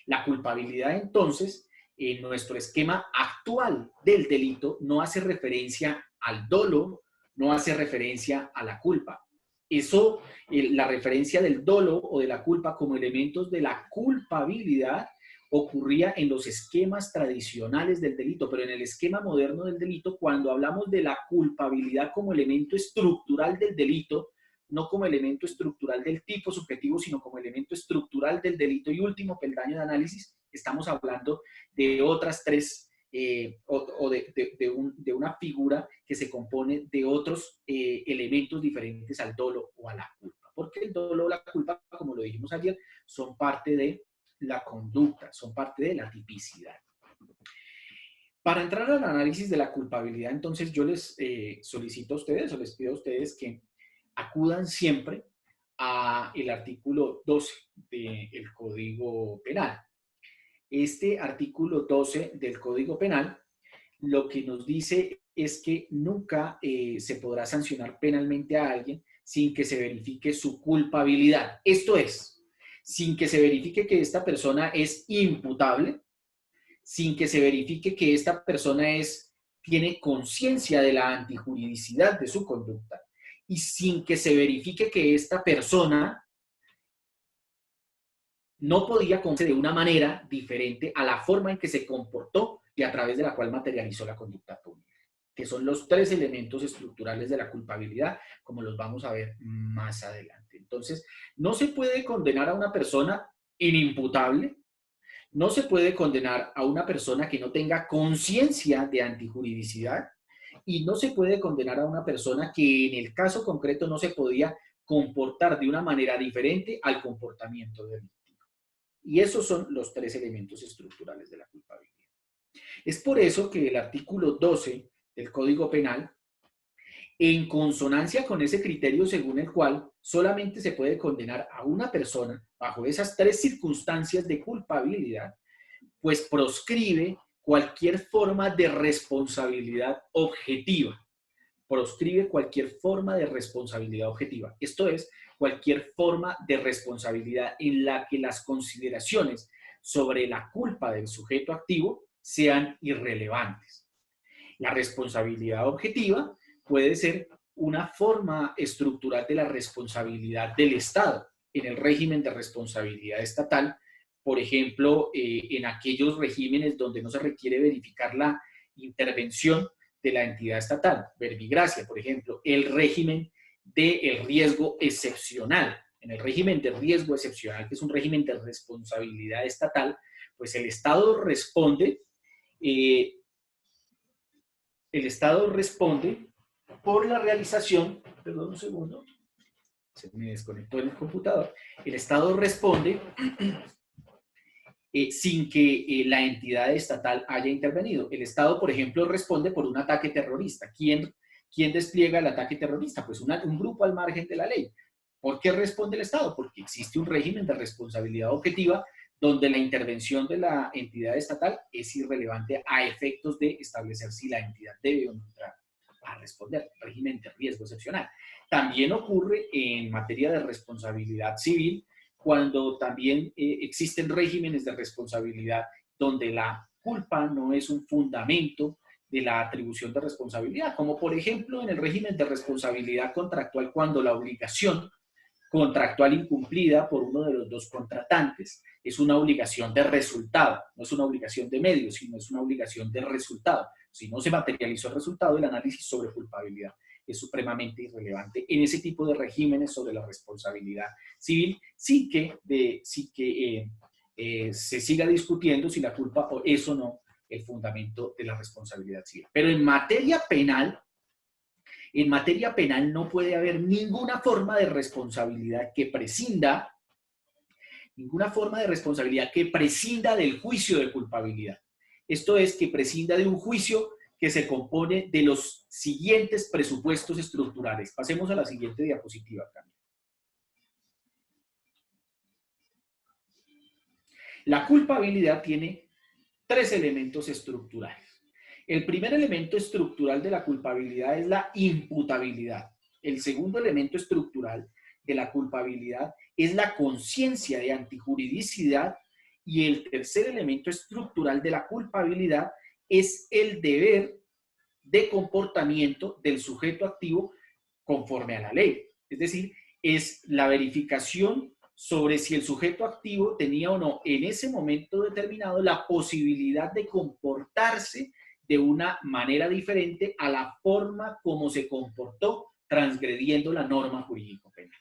La culpabilidad, entonces, en nuestro esquema actual del delito, no hace referencia al dolo, no hace referencia a la culpa. Eso, la referencia del dolo o de la culpa como elementos de la culpabilidad ocurría en los esquemas tradicionales del delito, pero en el esquema moderno del delito, cuando hablamos de la culpabilidad como elemento estructural del delito, no como elemento estructural del tipo subjetivo, sino como elemento estructural del delito y último peldaño de análisis, estamos hablando de otras tres, de una figura que se compone de otros elementos diferentes al dolo o a la culpa. Porque el dolo o la culpa, como lo dijimos ayer, son parte de la conducta, son parte de la tipicidad. Para entrar al análisis de la culpabilidad, entonces yo les solicito a ustedes o les pido a ustedes que acudan siempre al artículo 12 del Código Penal. Este artículo 12 del Código Penal lo que nos dice es que nunca se podrá sancionar penalmente a alguien sin que se verifique su culpabilidad. Esto es, sin que se verifique que esta persona es imputable, sin que se verifique que esta persona tiene conciencia de la antijuridicidad de su conducta y sin que se verifique que esta persona no podía comportarse de una manera diferente a la forma en que se comportó y a través de la cual materializó la conducta punible, que son los tres elementos estructurales de la culpabilidad, como los vamos a ver más adelante. Entonces, no se puede condenar a una persona inimputable, no se puede condenar a una persona que no tenga conciencia de antijuridicidad y no se puede condenar a una persona que en el caso concreto no se podía comportar de una manera diferente al comportamiento delictivo. Y esos son los tres elementos estructurales de la culpabilidad. Es por eso que el artículo 12 del Código Penal, en consonancia con ese criterio según el cual solamente se puede condenar a una persona bajo esas tres circunstancias de culpabilidad, pues proscribe cualquier forma de responsabilidad objetiva. Proscribe cualquier forma de responsabilidad objetiva. Esto es, cualquier forma de responsabilidad en la que las consideraciones sobre la culpa del sujeto activo sean irrelevantes. La responsabilidad objetiva puede ser una forma estructural de la responsabilidad del Estado en el régimen de responsabilidad estatal, por ejemplo, en aquellos regímenes donde no se requiere verificar la intervención de la entidad estatal. Verbigracia, por ejemplo, el régimen del riesgo excepcional. En el régimen de riesgo excepcional, que es un régimen de responsabilidad estatal, pues el Estado responde por la realización, perdón un segundo, se me desconectó el computador, el Estado responde sin que la entidad estatal haya intervenido. El Estado, por ejemplo, responde por un ataque terrorista. ¿Quién despliega el ataque terrorista? Pues un grupo al margen de la ley. ¿Por qué responde el Estado? Porque existe un régimen de responsabilidad objetiva donde la intervención de la entidad estatal es irrelevante a efectos de establecer si la entidad debe o no entrar a responder. Régimen de riesgo excepcional. También ocurre en materia de responsabilidad civil, cuando también existen regímenes de responsabilidad donde la culpa no es un fundamento de la atribución de responsabilidad, como por ejemplo en el régimen de responsabilidad contractual, cuando la obligación contractual incumplida por uno de los dos contratantes es una obligación de resultado, no es una obligación de medios, sino es una obligación de resultado. Si no se materializó el resultado, el análisis sobre culpabilidad es supremamente irrelevante en ese tipo de regímenes sobre la responsabilidad civil, sí que se siga discutiendo si la culpa es o no el fundamento de la responsabilidad civil. Pero en materia penal no puede haber ninguna forma de responsabilidad que prescinda del juicio de culpabilidad. Esto es, que prescinda de un juicio que se compone de los siguientes presupuestos estructurales. Pasemos a la siguiente diapositiva, Camila. La culpabilidad tiene tres elementos estructurales. El primer elemento estructural de la culpabilidad es la imputabilidad. El segundo elemento estructural de la culpabilidad es la conciencia de antijuridicidad. Y el tercer elemento estructural de la culpabilidad es el deber de comportamiento del sujeto activo conforme a la ley. Es decir, es la verificación sobre si el sujeto activo tenía o no en ese momento determinado la posibilidad de comportarse de una manera diferente a la forma como se comportó transgrediendo la norma jurídico-penal.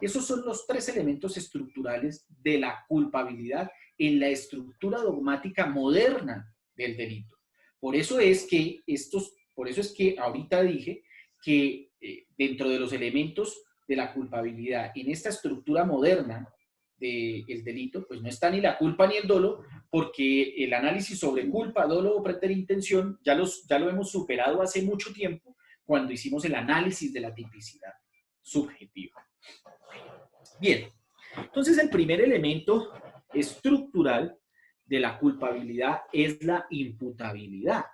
Esos son los tres elementos estructurales de la culpabilidad en la estructura dogmática moderna del delito. Por eso es que ahorita dije que dentro de los elementos de la culpabilidad en esta estructura moderna del delito, pues no está ni la culpa ni el dolo, porque el análisis sobre culpa, dolo o preterintención ya lo hemos superado hace mucho tiempo cuando hicimos el análisis de la tipicidad subjetiva. Bien, entonces el primer elemento estructural de la culpabilidad es la imputabilidad.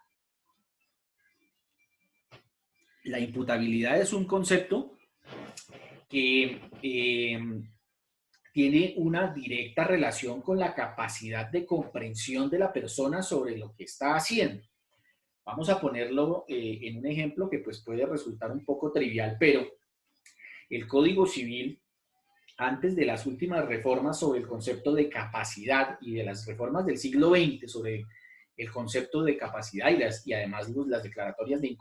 La imputabilidad es un concepto que tiene una directa relación con la capacidad de comprensión de la persona sobre lo que está haciendo. Vamos a ponerlo en un ejemplo que pues puede resultar un poco trivial, pero el Código Civil, antes de las últimas reformas sobre el concepto de capacidad y de las reformas del siglo XX sobre el concepto de capacidad y además las declaratorias de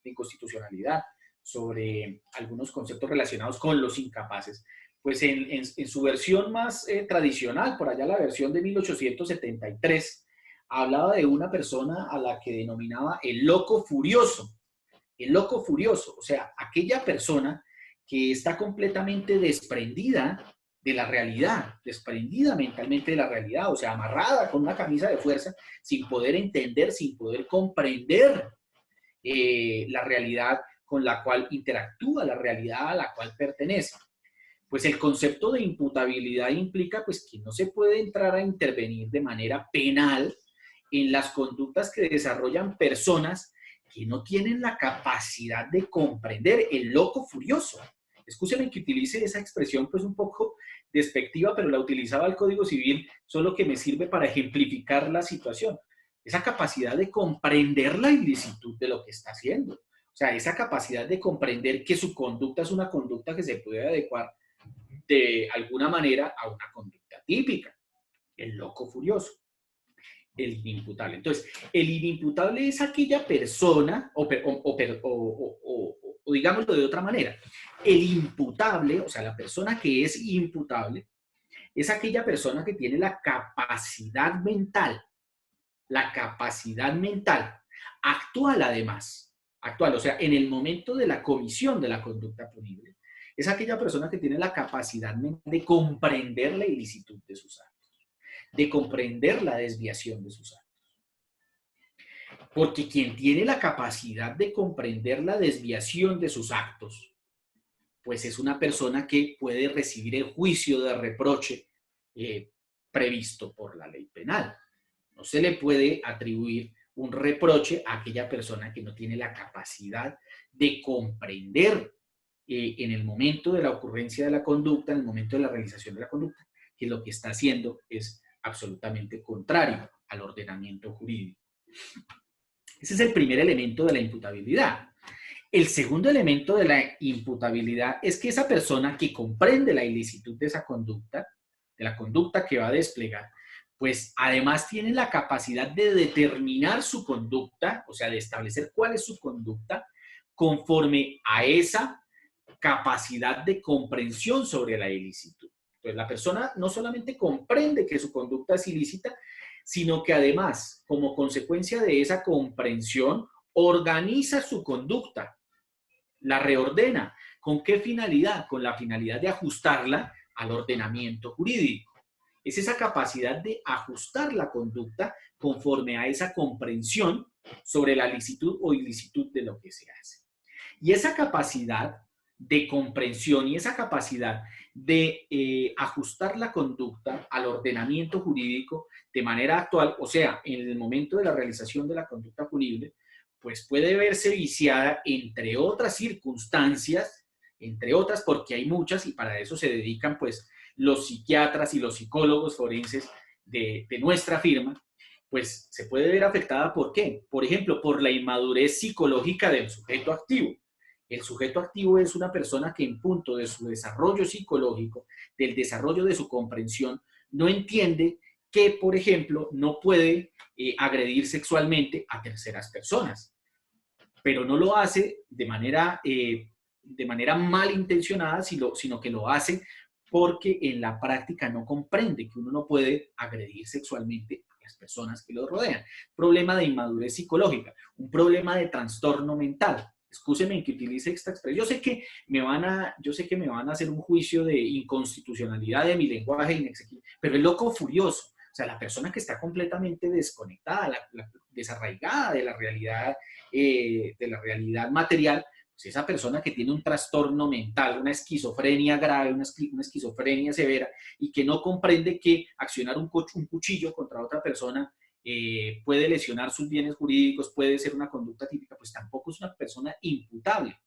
inconstitucionalidad sobre algunos conceptos relacionados con los incapaces, pues en su versión más tradicional, por allá la versión de 1873, hablaba de una persona a la que denominaba el loco furioso. El loco furioso, o sea, aquella persona que está completamente desprendida de la realidad, desprendida mentalmente de la realidad, o sea, amarrada con una camisa de fuerza, sin poder entender, sin poder comprender la realidad con la cual interactúa, la realidad a la cual pertenece. Pues el concepto de imputabilidad implica pues que no se puede entrar a intervenir de manera penal en las conductas que desarrollan personas que no tienen la capacidad de comprender, el loco furioso. Escúcheme que utilice esa expresión pues un poco despectiva, pero la utilizaba el Código Civil, solo que me sirve para ejemplificar la situación. Esa capacidad de comprender la ilicitud de lo que está haciendo. O sea, esa capacidad de comprender que su conducta es una conducta que se puede adecuar de alguna manera a una conducta típica. El loco furioso. El inimputable. Entonces, el inimputable es aquella persona, o digámoslo de otra manera, el imputable, o sea, la persona que es imputable, es aquella persona que tiene la capacidad mental, actual además, actual, o sea, en el momento de la comisión de la conducta punible, es aquella persona que tiene la capacidad de comprender la ilicitud de sus actos, de comprender la desviación de sus actos. Porque quien tiene la capacidad de comprender la desviación de sus actos, pues es una persona que puede recibir el juicio de reproche previsto por la ley penal. No se le puede atribuir un reproche a aquella persona que no tiene la capacidad de comprender en el momento de la ocurrencia de la conducta, en el momento de la realización de la conducta, que lo que está haciendo es absolutamente contrario al ordenamiento jurídico. Ese es el primer elemento de la imputabilidad. El segundo elemento de la imputabilidad es que esa persona que comprende la ilicitud de esa conducta, de la conducta que va a desplegar, pues además tiene la capacidad de determinar su conducta, o sea, de establecer cuál es su conducta, conforme a esa capacidad de comprensión sobre la ilicitud. Entonces, la persona no solamente comprende que su conducta es ilícita, sino que además, como consecuencia de esa comprensión, organiza su conducta, la reordena. ¿Con qué finalidad? Con la finalidad de ajustarla al ordenamiento jurídico. Es esa capacidad de ajustar la conducta conforme a esa comprensión sobre la licitud o ilicitud de lo que se hace. Y esa capacidad de comprensión y esa capacidad de ajustar la conducta al ordenamiento jurídico de manera actual, o sea, en el momento de la realización de la conducta punible, pues puede verse viciada entre otras circunstancias, entre otras porque hay muchas y para eso se dedican pues los psiquiatras y los psicólogos forenses de nuestra firma, pues se puede ver afectada ¿por qué? Por ejemplo, por la inmadurez psicológica del sujeto activo. El sujeto activo es una persona que en punto de su desarrollo psicológico, del desarrollo de su comprensión, no entiende que, por ejemplo, no puede agredir sexualmente a terceras personas, pero no lo hace de manera malintencionada, sino que lo hace porque en la práctica no comprende que uno no puede agredir sexualmente a las personas que lo rodean. Problema de inmadurez psicológica, un problema de trastorno mental. Excúseme que utilice esta expresión. Yo sé que me van a hacer un juicio de inconstitucionalidad de mi lenguaje, pero el loco furioso, o sea, la persona que está completamente desconectada, desarraigada de la realidad material, pues esa persona que tiene un trastorno mental, una esquizofrenia grave, una esquizofrenia severa, y que no comprende que accionar un cuchillo contra otra persona puede lesionar sus bienes jurídicos, puede ser una conducta típica, pues tampoco es una persona imputable.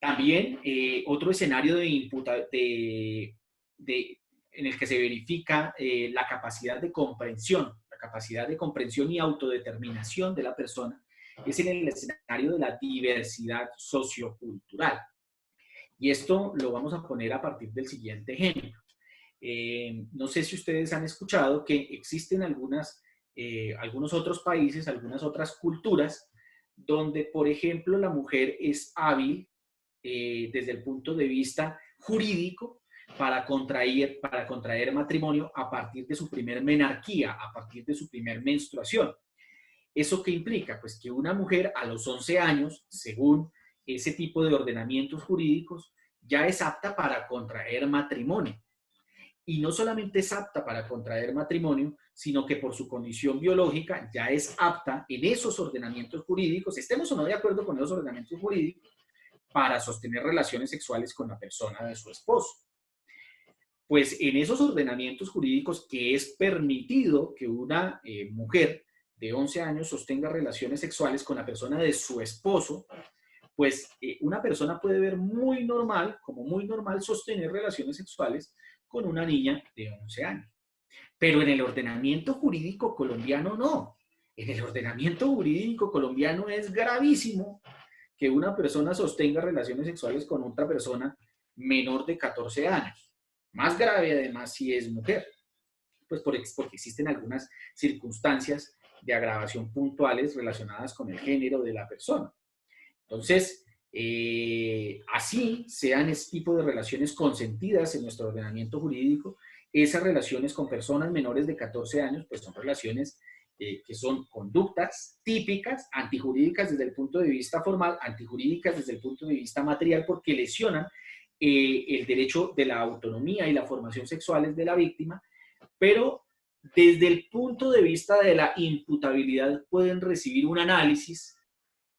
También otro escenario en el que se verifica la capacidad de comprensión y autodeterminación de la persona es en el escenario de la diversidad sociocultural. Y esto lo vamos a poner a partir del siguiente ejemplo. No sé si ustedes han escuchado que existen algunos otros países, algunas otras culturas, donde, por ejemplo, la mujer es hábil desde el punto de vista jurídico para contraer matrimonio a partir de su primer menarquía, a partir de su primer menstruación. ¿Eso qué implica? Pues que una mujer a los 11 años, según ese tipo de ordenamientos jurídicos, ya es apta para contraer matrimonio. Y no solamente es apta para contraer matrimonio, sino que por su condición biológica ya es apta en esos ordenamientos jurídicos, estemos o no de acuerdo con esos ordenamientos jurídicos, para sostener relaciones sexuales con la persona de su esposo. Pues en esos ordenamientos jurídicos que es permitido que una mujer de 11 años sostenga relaciones sexuales con la persona de su esposo, pues una persona puede ver como muy normal sostener relaciones sexuales con una niña de 11 años. Pero en el ordenamiento jurídico colombiano no. En el ordenamiento jurídico colombiano es gravísimo que una persona sostenga relaciones sexuales con otra persona menor de 14 años. Más grave además si es mujer. pues porque existen algunas circunstancias de agravación puntuales relacionadas con el género de la persona. Entonces, así sean este tipo de relaciones consentidas en nuestro ordenamiento jurídico, esas relaciones con personas menores de 14 años, pues son relaciones que son conductas típicas, antijurídicas desde el punto de vista formal, antijurídicas desde el punto de vista material, porque lesionan el derecho de la autonomía y la formación sexuales de la víctima, pero desde el punto de vista de la imputabilidad pueden recibir un análisis.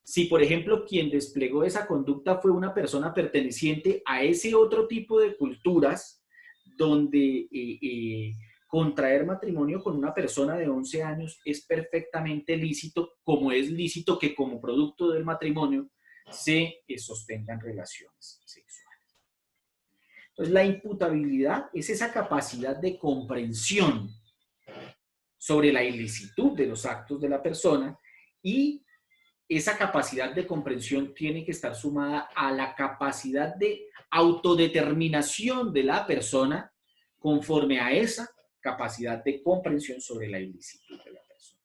Si, por ejemplo, quien desplegó esa conducta fue una persona perteneciente a ese otro tipo de culturas, donde contraer matrimonio con una persona de 11 años es perfectamente lícito, como es lícito que como producto del matrimonio se sostengan relaciones sexuales. Entonces, la imputabilidad es esa capacidad de comprensión sobre la ilicitud de los actos de la persona, y esa capacidad de comprensión tiene que estar sumada a la capacidad de autodeterminación de la persona conforme a esa capacidad de comprensión sobre la ilicitud de la persona.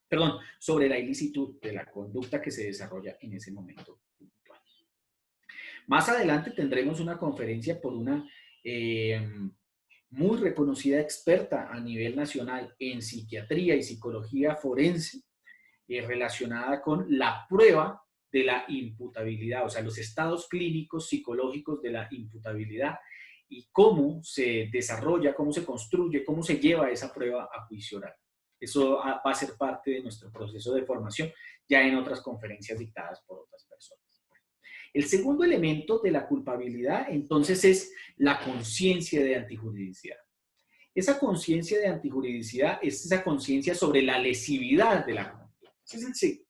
Perdón, sobre la ilicitud de la conducta que se desarrolla en ese momento puntual. Más adelante tendremos una conferencia por una muy reconocida experta a nivel nacional en psiquiatría y psicología forense, relacionada con la prueba de la imputabilidad, o sea, los estados clínicos psicológicos de la imputabilidad y cómo se desarrolla, cómo se construye, cómo se lleva esa prueba a juicio oral. Eso va a ser parte de nuestro proceso de formación ya en otras conferencias dictadas por otras personas. El segundo elemento de la culpabilidad, entonces, es la conciencia de antijuridicidad. Esa conciencia de antijuridicidad es esa conciencia sobre la lesividad de la conducta. Ese es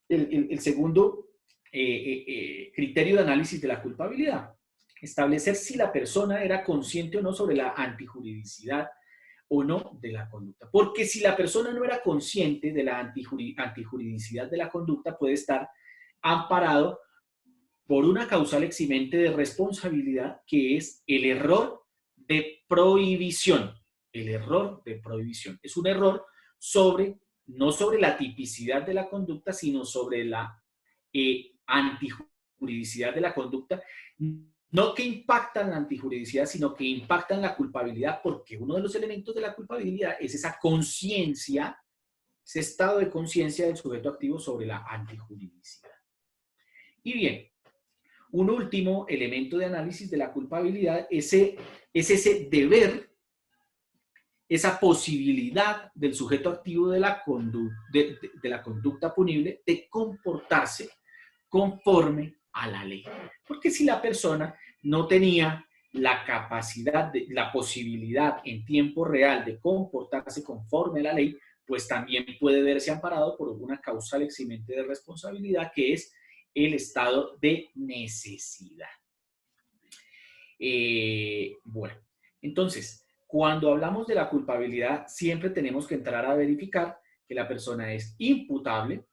el segundo criterio de análisis de la culpabilidad. Establecer si la persona era consciente o no sobre la antijuridicidad o no de la conducta. Porque si la persona no era consciente de la antijuridicidad de la conducta, puede estar amparado por una causal eximente de responsabilidad, que es el error de prohibición. El error de prohibición. Es un error no sobre la tipicidad de la conducta, sino sobre la antijuridicidad de la conducta. No que impactan la antijuridicidad, sino que impactan la culpabilidad, porque uno de los elementos de la culpabilidad es esa conciencia, ese estado de conciencia del sujeto activo sobre la antijuridicidad. Y bien, un último elemento de análisis de la culpabilidad es ese deber, esa posibilidad del sujeto activo de la conducta punible de comportarse conforme a la ley. Porque si la persona no tenía la capacidad, la posibilidad en tiempo real de comportarse conforme a la ley, pues también puede verse amparado por una causal eximente de responsabilidad, que es el estado de necesidad. Bueno, entonces, cuando hablamos de la culpabilidad, siempre tenemos que entrar a verificar que la persona es imputable,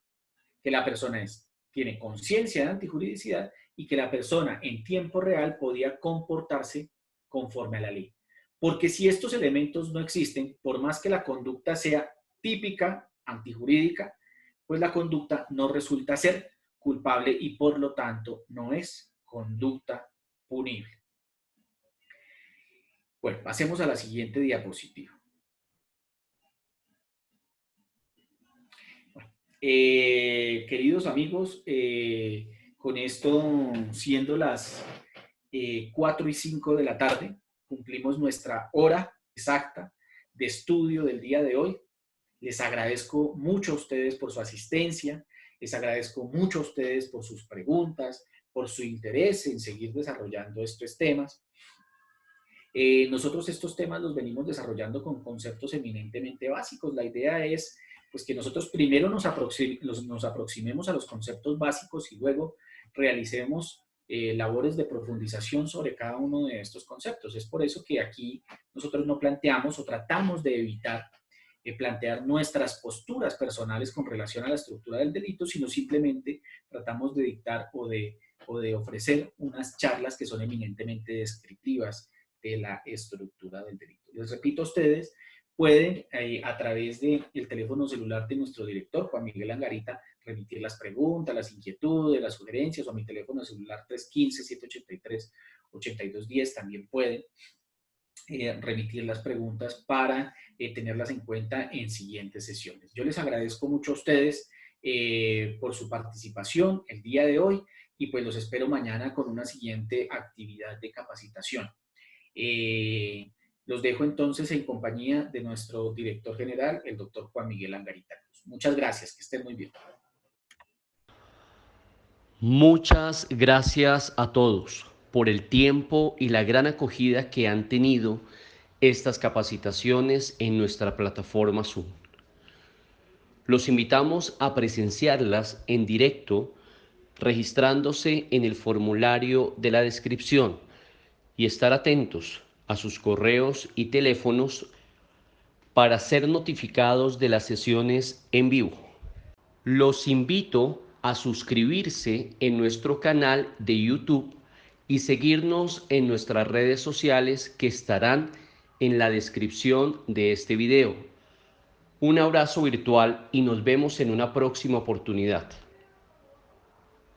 que la persona tiene conciencia de antijuridicidad y que la persona en tiempo real podía comportarse conforme a la ley. Porque si estos elementos no existen, por más que la conducta sea típica, antijurídica, pues la conducta no resulta ser culpable y por lo tanto no es conducta punible. Bueno, pasemos a la siguiente diapositiva. Bueno, queridos amigos, con esto, siendo las 4:05 de la tarde, cumplimos nuestra hora exacta de estudio del día de hoy. Les agradezco mucho a ustedes por su asistencia, les agradezco mucho a ustedes por sus preguntas, por su interés en seguir desarrollando estos temas. Nosotros estos temas los venimos desarrollando con conceptos eminentemente básicos. La idea es pues, que nosotros primero nos aproximemos a los conceptos básicos y luego realicemos labores de profundización sobre cada uno de estos conceptos. Es por eso que aquí nosotros no planteamos o tratamos de evitar plantear nuestras posturas personales con relación a la estructura del delito, sino simplemente tratamos de dictar o de ofrecer unas charlas que son eminentemente descriptivas de la estructura del delito. Les repito a ustedes, pueden a través del teléfono celular de nuestro director, Juan Miguel Angarita, remitir las preguntas, las inquietudes, las sugerencias, o a mi teléfono celular 315-783-8210 también pueden remitir las preguntas para tenerlas en cuenta en siguientes sesiones. Yo les agradezco mucho a ustedes por su participación el día de hoy y pues los espero mañana con una siguiente actividad de capacitación. Los dejo entonces en compañía de nuestro director general, el doctor Juan Miguel Angarita Cruz. Muchas gracias, que estén muy bien. Muchas gracias a todos por el tiempo y la gran acogida que han tenido estas capacitaciones en nuestra plataforma Zoom. Los invitamos a presenciarlas en directo registrándose en el formulario de la descripción y estar atentos a sus correos y teléfonos para ser notificados de las sesiones en vivo. Los invito a suscribirse en nuestro canal de YouTube y seguirnos en nuestras redes sociales que estarán en la descripción de este video. Un abrazo virtual y nos vemos en una próxima oportunidad.